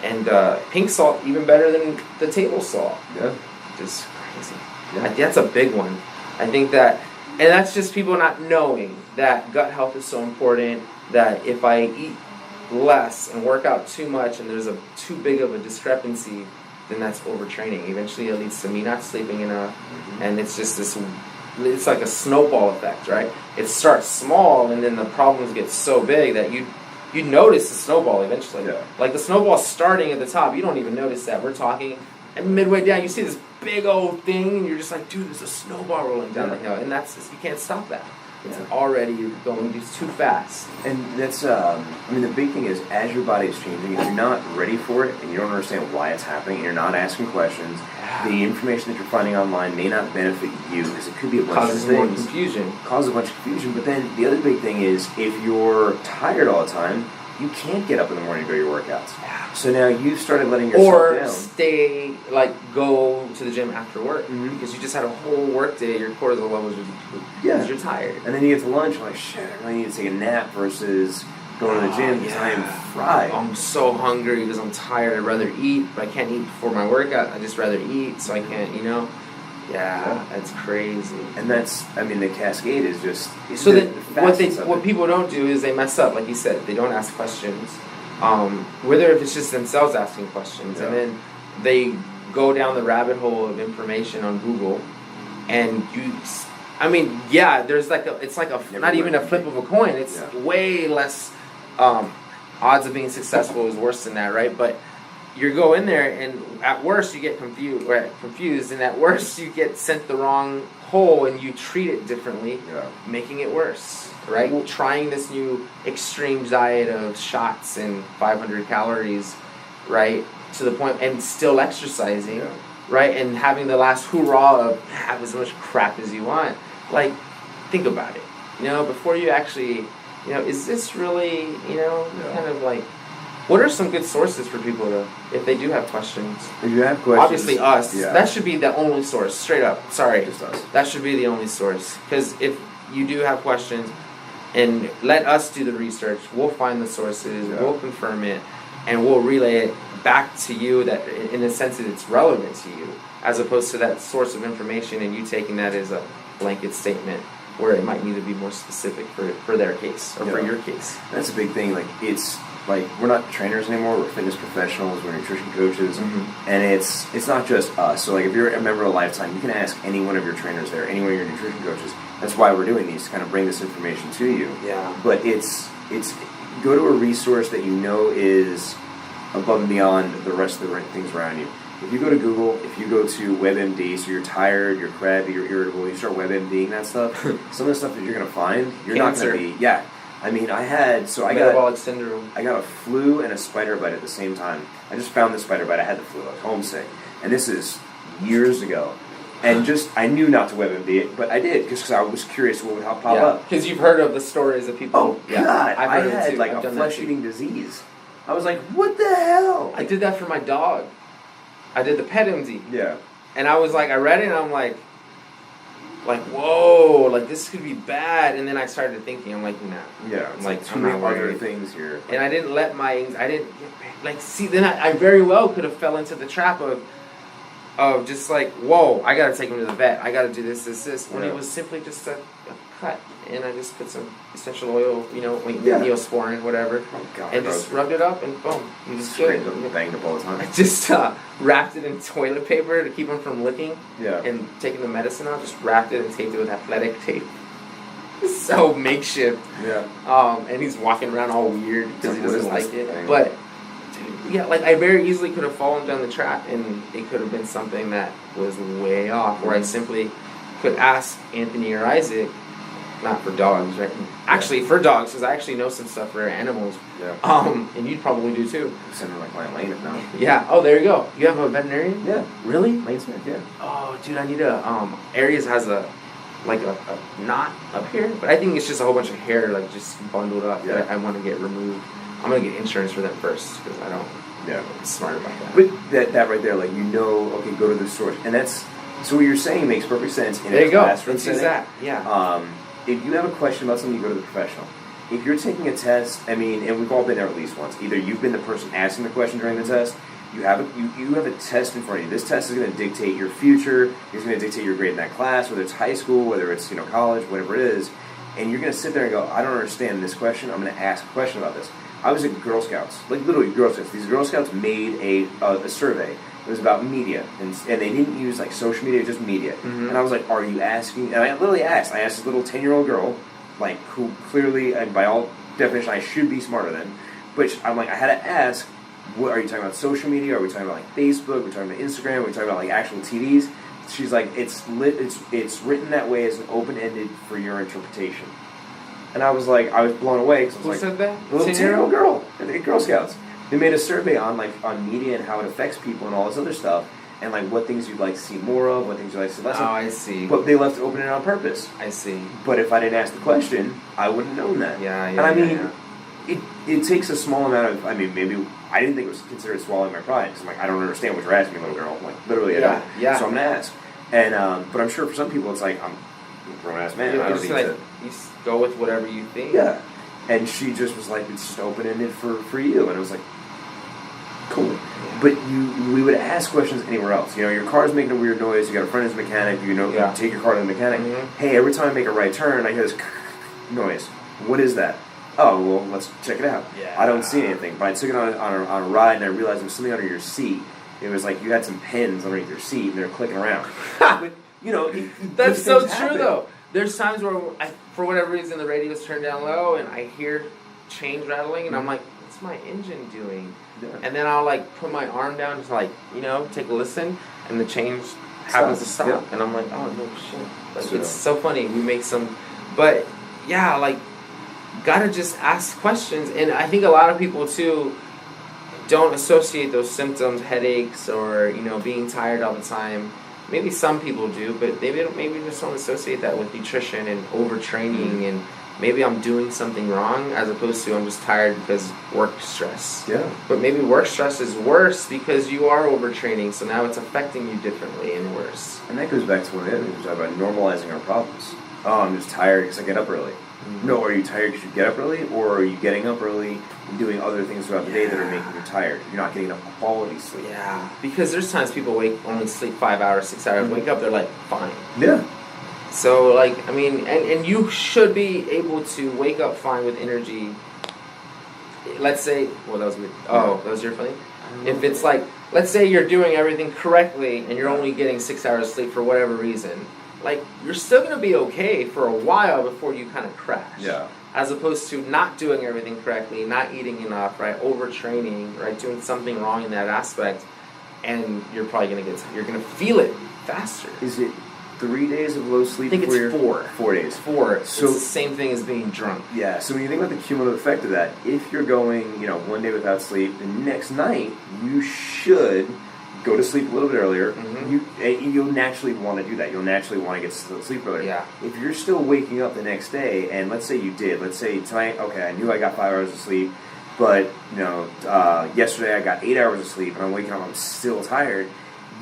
And pink salt even better than the table salt. Yeah, just crazy. Yeah. That's a big one. I think that, and that's just people not knowing that gut health is so important. That if I eat less and work out too much and there's too big of a discrepancy, then that's overtraining. Eventually it leads to me not sleeping enough, and it's just it's like a snowball effect, right? It starts small and then the problems get so big that you notice the snowball eventually. Like the snowball's starting at the top, you don't even notice that. We're talking, and midway down you see this big old thing and you're just like, dude, there's a snowball rolling down the hill, and you can't stop that. It's already going too fast. And that's, the big thing is, as your body is changing, if you're not ready for it and you don't understand why it's happening and you're not asking questions, the information that you're finding online may not benefit you because it could be a bunch of things. Causes a bunch of confusion. But then the other big thing is, if you're tired all the time, you can't get up in the morning to go to your workouts. So now you've started letting yourself down. Go to the gym after work because you just had a whole work day. Your cortisol levels are because you're tired. And then you get to lunch, you're like, shit, I really need to take a nap versus going to the gym because I am fried. I'm so hungry because I'm tired. I'd rather eat, but I can't eat before my workout. I'd just rather eat, so I can't, Yeah, that's crazy. And that's, the cascade is just... So what people don't do is they mess up, like you said. They don't ask questions. Whether if it's just themselves asking questions, and then they go down the rabbit hole of information on Google, and there's not even a flip of a coin. It's way less odds of being successful is worse than that, right? But you go in there, and at worst you get confused, and at worst you get sent the wrong hole, and you treat it differently, making it worse, right? Trying this new extreme diet of shots and 500 calories, right, to the point, and still exercising, right, and having the last hoorah of have as much crap as you want. Like, think about it, before you actually, is this really, kind of like, what are some good sources for people to, if they do have questions? If you have questions, obviously us. Yeah. That should be the only source. Straight up. Sorry. Just us. That should be the only source. Because if you do have questions, and let us do the research, we'll find the sources, we'll confirm it, and we'll relay it back to you that, in the sense that it's relevant to you, as opposed to that source of information and you taking that as a blanket statement where it might need to be more specific for their case or for your case. That's a big thing. Like, it's like, we're not trainers anymore, we're fitness professionals, we're nutrition coaches, and it's not just us. So like, if you're a member of Lifetime, you can ask any one of your trainers there, any one of your nutrition coaches. That's why we're doing these, to kind of bring this information to you. Yeah. But it's go to a resource that you know is above and beyond the rest of the things around you. If you go to Google, if you go to WebMD, so you're tired, you're crabby, you're irritable, you start WebMDing that stuff, some of the stuff that you're going to find, you're not going to be, I Metabolic syndrome. I got a flu and a spider bite at the same time. I just found the spider bite. I had the flu. I was homesick. And this is years ago. And I knew not to WebMD it, but I did because I was curious what would pop up. Because you've heard of the stories of people. Oh, God. I've I heard had too. like I've a done that flesh-eating disease. I was like, what the hell? I did that for my dog. I did the pet MD. Yeah. And I was like, I read it and I'm like, whoa, like this could be bad. And then I started thinking, I'm like, nah. Yeah, it's like too many other things here. And I didn't let then I very well could have fell into the trap of just like, whoa, I gotta take him to the vet. I gotta do this. When it was simply just a cut. And I just put some essential oil, Neosporin, whatever. Oh, God, and just rubbed it up and boom. And just good. Banged up all the time. I just wrapped it in toilet paper to keep him from licking. Yeah. And taking the medicine out, just wrapped it and taped it with athletic tape. So makeshift. Yeah. And he's walking around all weird because he doesn't like it. Thing? But yeah, like I very easily could have fallen down the trap, and it could have been something that was way off, where I simply could ask Anthony or Isaac, not for dogs, right? Actually, for dogs, because I actually know some stuff for animals. Yeah. And you'd probably do too. Send him like my Lane now. Yeah. Oh, there you go. You have a veterinarian? Yeah. Really? Lane Smith. Yeah. Oh, dude, I need Aries has a knot up here, but I think it's just a whole bunch of hair like just bundled up that I want to get removed. I'm gonna get insurance for them first because I don't. Yeah. I'm smart about that. But that right there, like okay, go to the source, and that's so what you're saying makes perfect sense. There you go. Let's use that. Yeah. If you have a question about something, you go to the professional. If you're taking a test, and we've all been there at least once. Either you've been the person asking the question during the test. You have a test in front of you. This test is going to dictate your future. It's going to dictate your grade in that class, whether it's high school, whether it's college, whatever it is. And you're going to sit there and go, I don't understand this question. I'm going to ask a question about this. I was at Girl Scouts, like literally Girl Scouts. These Girl Scouts made a survey. It was about media, and they didn't use like social media, just media. Mm-hmm. And I was like, "Are you asking?" And I literally asked. I asked this little 10-year-old girl, like who clearly, and by all definition, I should be smarter than. But I'm like, I had to ask, "What are you talking about? Social media? Are we talking about like Facebook? Are we talking about Instagram? Are we talking about like actual TVs?" She's like, "It's written that way as an open-ended for your interpretation." And I was blown away because Who said that? The little 10-year-old girl at the Girl Scouts. They made a survey on media and how it affects people and all this other stuff, and like what things you'd like to see more of, what things you'd like to see less of. Oh, I see. But they left it open on purpose. I see. But if I didn't ask the question, I wouldn't have known that. Yeah. And it takes a small amount of. Maybe I didn't think it was considered swallowing my pride because I'm like, I don't understand what you're asking me, little girl. Like literally, I don't. Yeah. So I'm gonna ask. And but I'm sure for some people it's like I'm a grown ass man. I don't need to. You go with whatever you think. Yeah. And she just was like, it's just open ended for you, and it was like. Cool. But we would ask questions anywhere else. Your car's making a weird noise, you got a friend who's a mechanic, you take your car to the mechanic. Mm-hmm. Hey, every time I make a right turn, I hear this noise. What is that? Oh, well, let's check it out. Yeah. I don't see anything. But I took it on a ride, and I realized there was something under your seat. It was like you had some pins underneath your seat, and they're clicking around. But, that's so true, happen. though. There's times where, for whatever reason, the radio's turned down low, and I hear chains rattling, and I'm like, what's my engine doing? Yeah. And then I'll put my arm down, just take a listen, and the change happens to stop. Yeah. And I'm like, oh no shit. It's so funny. We make some, but yeah, gotta just ask questions. And I think a lot of people too don't associate those symptoms, headaches, or being tired all the time. Maybe some people do, but maybe just don't associate that with nutrition and overtraining and. Maybe I'm doing something wrong as opposed to I'm just tired because work stress. Yeah. But maybe work stress is worse because you are overtraining, so now it's affecting you differently and worse. And that goes back to one of the other things we talk about, normalizing our problems. Oh, I'm just tired because I get up early. Mm-hmm. No, are you tired because you get up early, or are you getting up early and doing other things throughout the day that are making you tired? You're not getting enough quality sleep. Yeah, because there's times people only sleep 5 hours, 6 hours, wake up, they're fine. Yeah. So, and you should be able to wake up fine with energy. Let's say, that was weird. Oh, that was your thing? If it's let's say you're doing everything correctly and you're only getting 6 hours sleep for whatever reason, you're still going to be okay for a while before you kind of crash. Yeah. As opposed to not doing everything correctly, not eating enough, right? Overtraining, right? Doing something wrong in that aspect, and you're probably going to you're going to feel it faster. Is it 3 days of low sleep? I think it's 4. 4 days. 4. So it's the same thing as being drunk. Yeah. So when you think about the cumulative effect of that, if you're going, 1 day without sleep, the next night you should go to sleep a little bit earlier. Mm-hmm. You'll naturally want to do that. You'll naturally want to get to sleep earlier. Yeah. If you're still waking up the next day, and let's say tonight, okay, I knew I got 5 hours of sleep, but yesterday I got 8 hours of sleep, and I'm waking up, I'm still tired.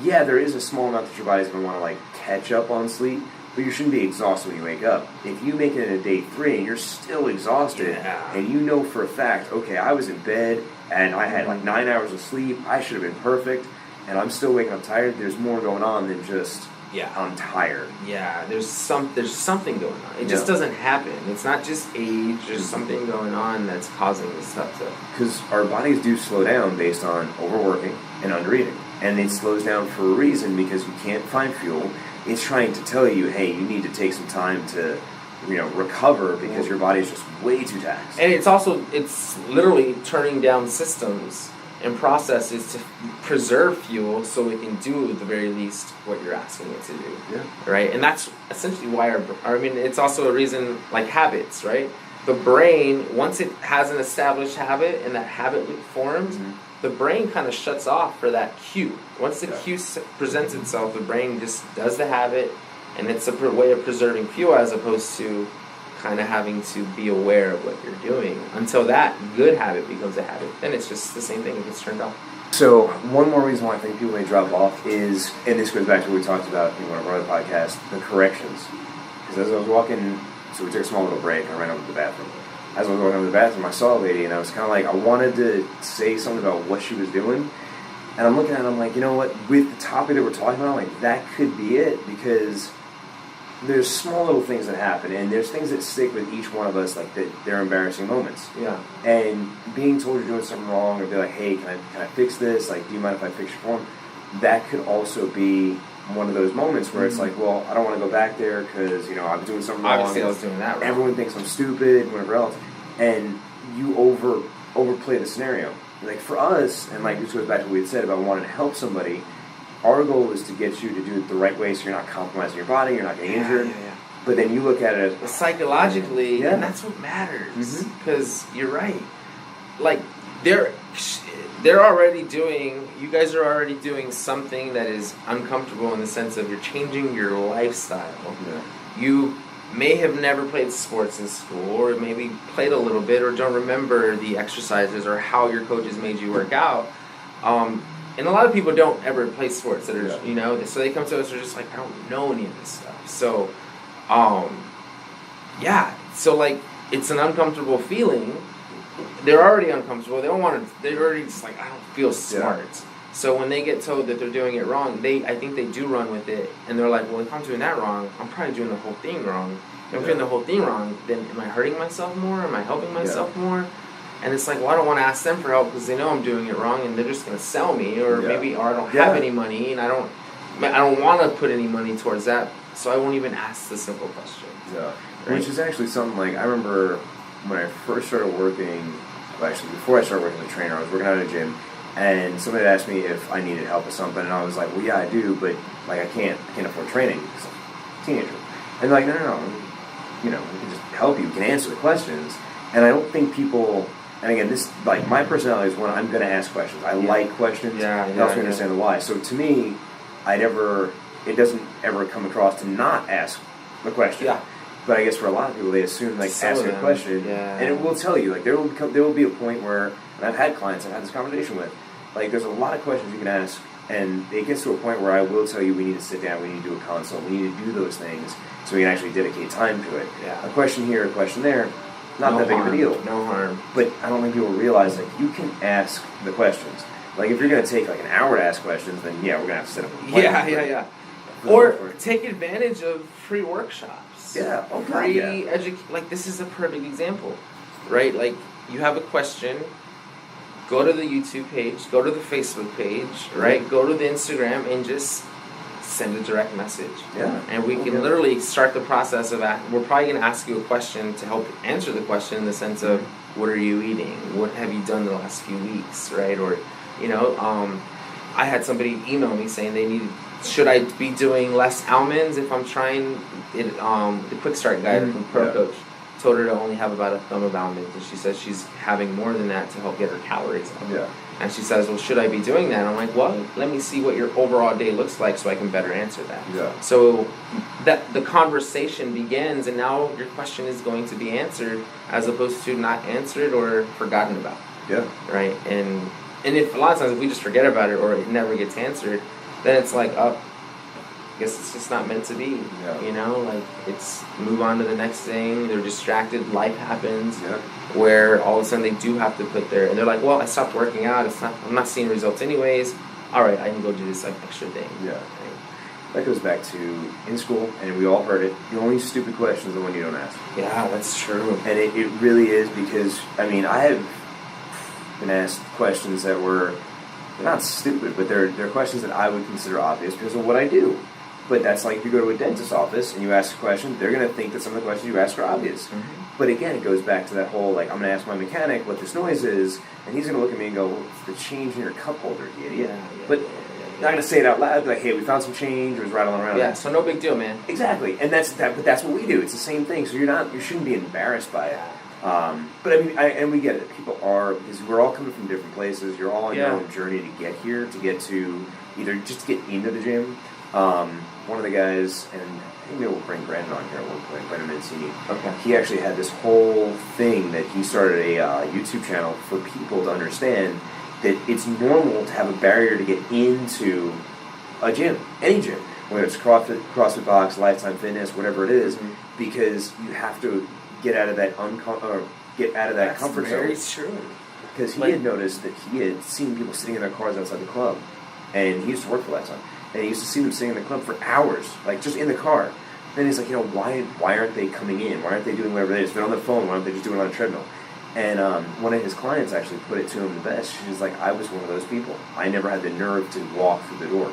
Yeah, there is a small amount that your body's going to want to like catch up on sleep, but you shouldn't be exhausted when you wake up. If you make it into day 3 and you're still exhausted, and you know for a fact, okay, I was in bed and I had like 9 hours of sleep, I should have been perfect, and I'm still waking up tired, there's more going on than just I'm tired. Yeah, there's something going on. It just doesn't happen. It's not just age. There's something going on that's causing this stuff to. Because our bodies do slow down based on overworking and undereating, and it slows down for a reason because you can't find fuel. It's trying to tell you, hey, you need to take some time to, recover because your body is just way too taxed. And it's literally turning down systems and processes to preserve fuel so it can do at the very least what you're asking it to do. Yeah. Right? And that's essentially why it's also a reason, like habits, right? The brain, once it has an established habit and that habit loop forms, the brain kind of shuts off for that cue. Once the cue presents itself, the brain just does the habit, and it's a way of preserving fuel as opposed to kind of having to be aware of what you're doing until that good habit becomes a habit. Then it's just the same thing, it gets turned off. So one more reason why I think people may drop off is, and this goes back to what we talked about in one of our other podcasts, the corrections. Because as I was walking, so we took a small little break, and I ran over to the bathroom. As I was walking over to the bathroom, I saw a lady, and I was kind of like, I wanted to say something about what she was doing. And I'm looking at it, I'm like, you know what, with the topic that we're talking about, like, that could be it, because there's small little things that happen, and there's things that stick with each one of us, like that they're embarrassing moments. Yeah. And being told you're doing something wrong, or be like, hey, can I fix this? Like, do you mind if I fix your form? That could also be one of those moments where it's like, well, I don't want to go back there because, I was doing something wrong. Obviously, I was doing that wrong. Everyone thinks I'm stupid, whatever else. And you overplay the scenario. Like, for us, and like this goes back to what we had said about wanting to help somebody, our goal is to get you to do it the right way so you're not compromising your body, you're not getting injured. Yeah. But then you look at it as... psychologically, and that's what matters. Because you're right. Like, they're already doing... You guys are already doing something that is uncomfortable in the sense of you're changing your lifestyle. Yeah. You may have never played sports in school, or maybe played a little bit, or don't remember the exercises or how your coaches made you work out. And a lot of people don't ever play sports that are, so they come to us, they're just like, I don't know any of this stuff. So, so like, it's an uncomfortable feeling. They're already uncomfortable. They don't want to, they're already just like, I don't feel smart. Yeah. So when they get told that they're doing it wrong, I think they do run with it. And they're like, well, if I'm doing that wrong, I'm probably doing the whole thing wrong. If I'm doing the whole thing wrong, then am I hurting myself more? Am I helping myself more? And it's like, well, I don't want to ask them for help because they know I'm doing it wrong, and they're just going to sell me, or I don't have any money, and I don't want to put any money towards that, so I won't even ask the simple question. Yeah, right? Which is actually something like, I remember when I first started working, before I started working as a trainer, I was working out at a gym, and somebody asked me if I needed help with something, and I was like, well, yeah, I do, but like I can't afford training because I'm a teenager. And they're like, no, we can just help you, we can answer the questions. And I don't think people... And again, this, like, my personality is one, I'm going to ask questions. I like questions. I also understand the why. So to me, it doesn't ever come across to not ask the question. Yeah. But I guess for a lot of people, they assume, like, asking a question. Yeah. And it will tell you, like, there will be a point where, and I've had clients I've had this conversation with, like, there's a lot of questions you can ask, and it gets to a point where I will tell you we need to sit down, we need to do a consult, we need to do those things so we can actually dedicate time to it. Yeah. A question here, a question there. Not that big of a deal. No harm. But I don't think people realize that you can ask the questions. Like, if you're going to take like an hour to ask questions, then we're going to have to set up a plan. Yeah. Or take advantage of free workshops. Yeah. Like, this is a perfect example, right? Like, you have a question, go to the YouTube page, go to the Facebook page, right? Go to the Instagram and just send a direct message. Yeah. And we can literally start the process of we're probably going to ask you a question to help answer the question in the sense of, what are you eating? What have you done the last few weeks, right? Or, I had somebody email me saying should I be doing less almonds if I'm trying it? The Quick Start guide from Pro Coach told her to only have about a thumb of almonds, and she says she's having more than that to help get her calories up. Yeah. And she says, well, should I be doing that? I'm like, well, let me see what your overall day looks like so I can better answer that. Yeah. So that the conversation begins, and now your question is going to be answered as opposed to not answered or forgotten about. Yeah. Right? And if a lot of times if we just forget about it or it never gets answered, then it's like, oh, I guess it's just not meant to be. Yeah. You know, like it's move on to the next thing. They're distracted. Life happens. Yeah. Where all of a sudden they do have to put their, and they're like, well, I stopped working out. I'm not seeing results anyways. All right, I can go do this like extra thing. Yeah. That goes back to in school, and we all heard it. The only stupid question is the one you don't ask. Yeah, that's true. And it really is because I mean I have been asked questions that were they're not stupid, but they're questions that I would consider obvious because of what I do. But that's like if you go to a dentist's office and you ask a question, they're going to think that some of the questions you ask are obvious. Mm-hmm. But again, it goes back to that whole, like, I'm going to ask my mechanic what this noise is, and he's going to look at me and go, well, it's the change in your cup holder, you idiot. But not going to say it out loud, like, hey, we found some change, it was rattling around. Yeah, so no big deal, man. Exactly. And but that's what we do. It's the same thing. So you shouldn't be embarrassed by it. But I mean, and we get it. People are, because we're all coming from different places. You're all on your own journey to get here, to get to either just to get into the gym. One of the guys, and I think we'll bring Brandon on here at one point, Brandon Mancine. Okay. He actually had this whole thing that he started a YouTube channel for people to understand that it's normal to have a barrier to get into a gym, any gym, whether it's CrossFit Box, Lifetime Fitness, whatever it is, because you have to get out of that comfort zone. Very true. Because he had noticed that he had seen people sitting in their cars outside the club, and he used to work for Lifetime, and he used to see them sitting in the club for hours, like just in the car. Then he's like, why aren't they coming in? Why aren't they doing whatever it is? They're on their phone. Why aren't they just doing it on a treadmill? And one of his clients actually put it to him the best. She was like, I was one of those people. I never had the nerve to walk through the door.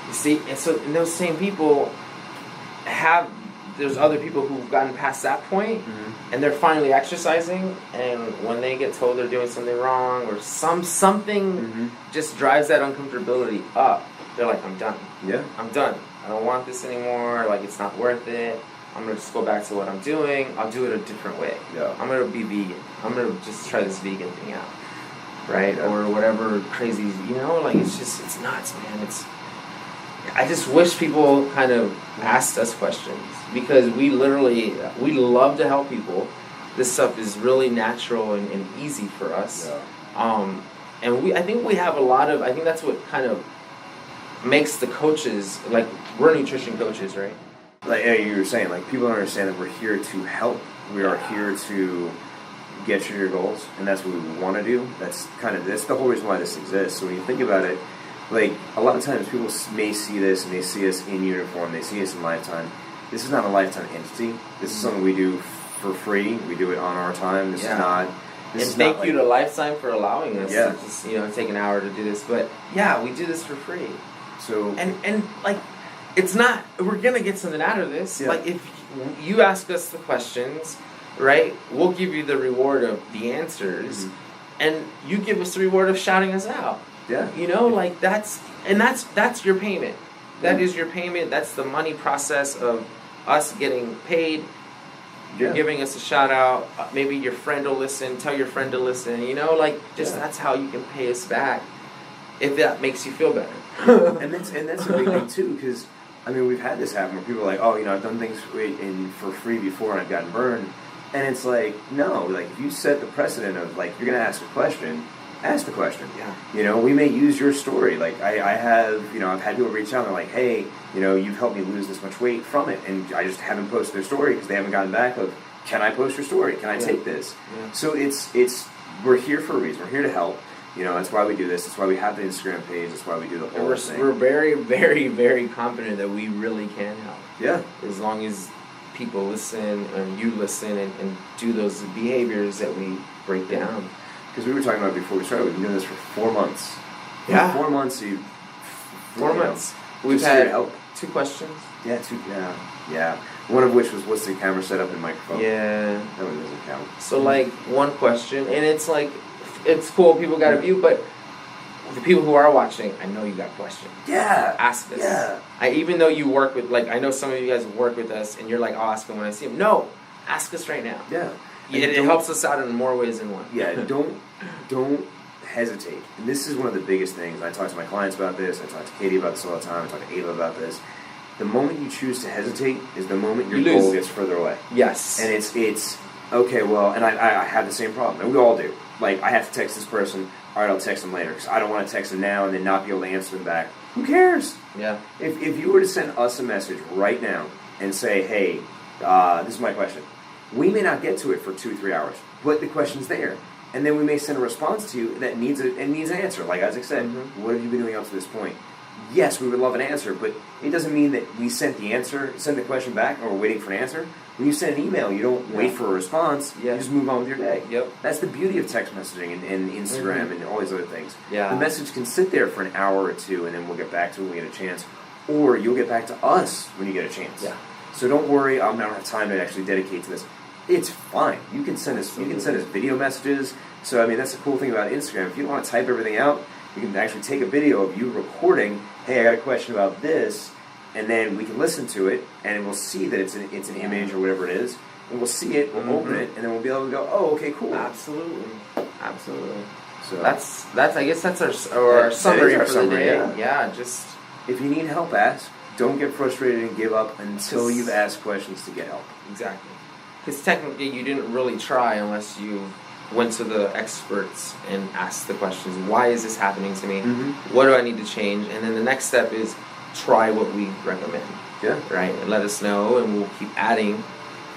You see, and so those same people there's other people who've gotten past that point, and they're finally exercising, and when they get told they're doing something wrong or something just drives that uncomfortability up, they're like, I'm done. Yeah. I'm done. I don't want this anymore. Like, it's not worth it. I'm going to just go back to what I'm doing. I'll do it a different way. Yeah. I'm going to be vegan. I'm going to just try this vegan thing out. Right? Yeah. Or whatever crazy, like it's nuts, man. I just wish people kind of asked us questions because we love to help people. This stuff is really natural and easy for us. Yeah. And I think we have I think that's what kind of makes the coaches, like, we're nutrition coaches, right? Like you were saying, like, people don't understand that we're here to help. We are here to get you to your goals, and that's what we want to do. That's the whole reason why this exists. So when you think about it, like, a lot of times people may see this and they see us in uniform, they see us in Lifetime. This is not a Lifetime entity. This is something we do for free. We do it on our time. This is not. And thank you to Lifetime for allowing us to just, take an hour to do this. But yeah, we do this for free. So and like, it's not, we're gonna get something out of this. Yeah. Like, if you ask us the questions, right, we'll give you the reward of the answers, and you give us the reward of shouting us out. Yeah. Like, that's your payment. That is your payment. That's the money process of us getting paid. You're giving us a shout out. Maybe your friend will listen. Tell your friend to listen. That's how you can pay us back, if that makes you feel better. and that's a big thing too, because I mean, we've had this happen where people are like, I've done things for free before and I've gotten burned, and it's like, no, like, if you set the precedent of, like, you're gonna ask a question, ask the question. Yeah. We may use your story. Like, I have, I've had people reach out and they're like, hey, you've helped me lose this much weight from it, and I just haven't posted their story because they haven't gotten back of, can I post your story? Can I take this? Yeah. So we're here for a reason. We're here to help. That's why we do this. That's why we have the Instagram page. That's why we do the whole thing. We're very, very, very confident that we really can help. Yeah. As long as people listen and you listen and do those behaviors that we break down. Because we were talking about before we started, we've been doing this for 4 months. Yeah. 4 months. 4 months. We've had 2 questions. Yeah, 2. Yeah. One of which was, what's the camera setup and microphone? Yeah. That one doesn't count. So, like, one question, and it's like, it's cool, people got a view, but the people who are watching, I know you got questions. Yeah. Ask us. Yeah. Even though you work with, like, I know some of you guys work with us, and you're like, I'll ask them when I see them. No, ask us right now. Yeah. It helps us out in more ways than one. Yeah, don't hesitate, and this is one of the biggest things, and I talk to my clients about this, I talk to Katie about this all the time, I talk to Ava about this, the moment you choose to hesitate is the moment your goal gets further away. Yes. And it's okay, well, and I have the same problem, and we all do. Like, I have to text this person, all right, I'll text them later, because I don't want to text them now and then not be able to answer them back. Who cares? Yeah. If you were to send us a message right now and say, hey, this is my question, we may not get to it for 2-3 hours, but the question's there. And then we may send a response to you that needs an answer. Like Isaac said, what have you been doing up to this point? Yes, we would love an answer, but it doesn't mean that we sent the question back, or we're waiting for an answer. When you send an email, you don't wait for a response. You just move on with your day. Yep. That's the beauty of text messaging and Instagram and all these other things. Yeah. The message can sit there for an hour or two, and then we'll get back to it when we get a chance. Or you'll get back to us when you get a chance. Yeah. So don't worry, I don't have time to actually dedicate to this. It's fine. You can send us video messages. So I mean, that's the cool thing about Instagram. If you don't want to type everything out, you can actually take a video of you recording, hey, I got a question about this, and then we can listen to it, and we'll see that it's an image or whatever it is, and we'll see it, we'll open it, and then we'll be able to go, oh, okay, cool. Absolutely. So that's I guess that's our summary for the day. Yeah, just if you need help, ask. Don't get frustrated and give up until you've asked questions to get help. Exactly. Because technically, you didn't really try unless you went to the experts and asked the questions. Why is this happening to me? What do I need to change? And then the next step is try what we recommend. Yeah. Right? And let us know, and we'll keep adding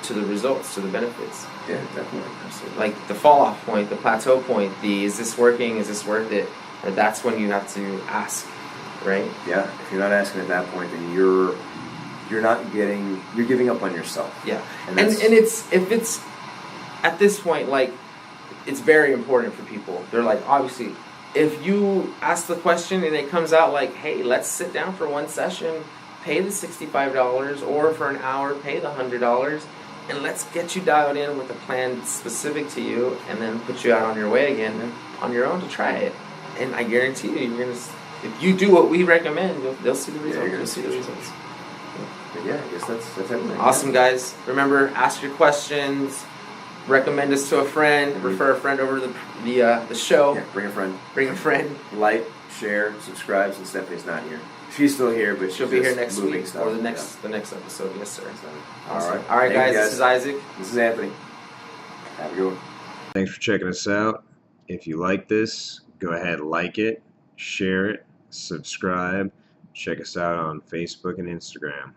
to the results, to the benefits. Yeah, definitely. Absolutely. Like the fall-off point, the plateau point, is this working? Is this worth it? And that's when you have to ask, right? Yeah. If you're not asking at that point, then you're giving up on yourself. Yeah. And it's at this point, like, it's very important for people. They're like, obviously, if you ask the question and it comes out like, hey, let's sit down for one session, pay the $65, or for an hour, pay the $100, and let's get you dialed in with a plan specific to you, and then put you out on your way again on your own to try it. And I guarantee you, if you do what we recommend, they'll see the results. You'll see the results. But yeah, I guess that's everything. Awesome, guys. Remember, ask your questions. Recommend us to a friend. Refer a friend over to the show. Yeah, bring a friend. Bring a friend. Like, share, subscribe. Since Stephanie's not here, she's still here, but she'll be here next week stuff. or the next episode. Yes, sir. Awesome. All right, guys. This is Isaac. This is Anthony. Have a good one. Thanks for checking us out. If you like this, go ahead, like it, share it, subscribe. Check us out on Facebook and Instagram.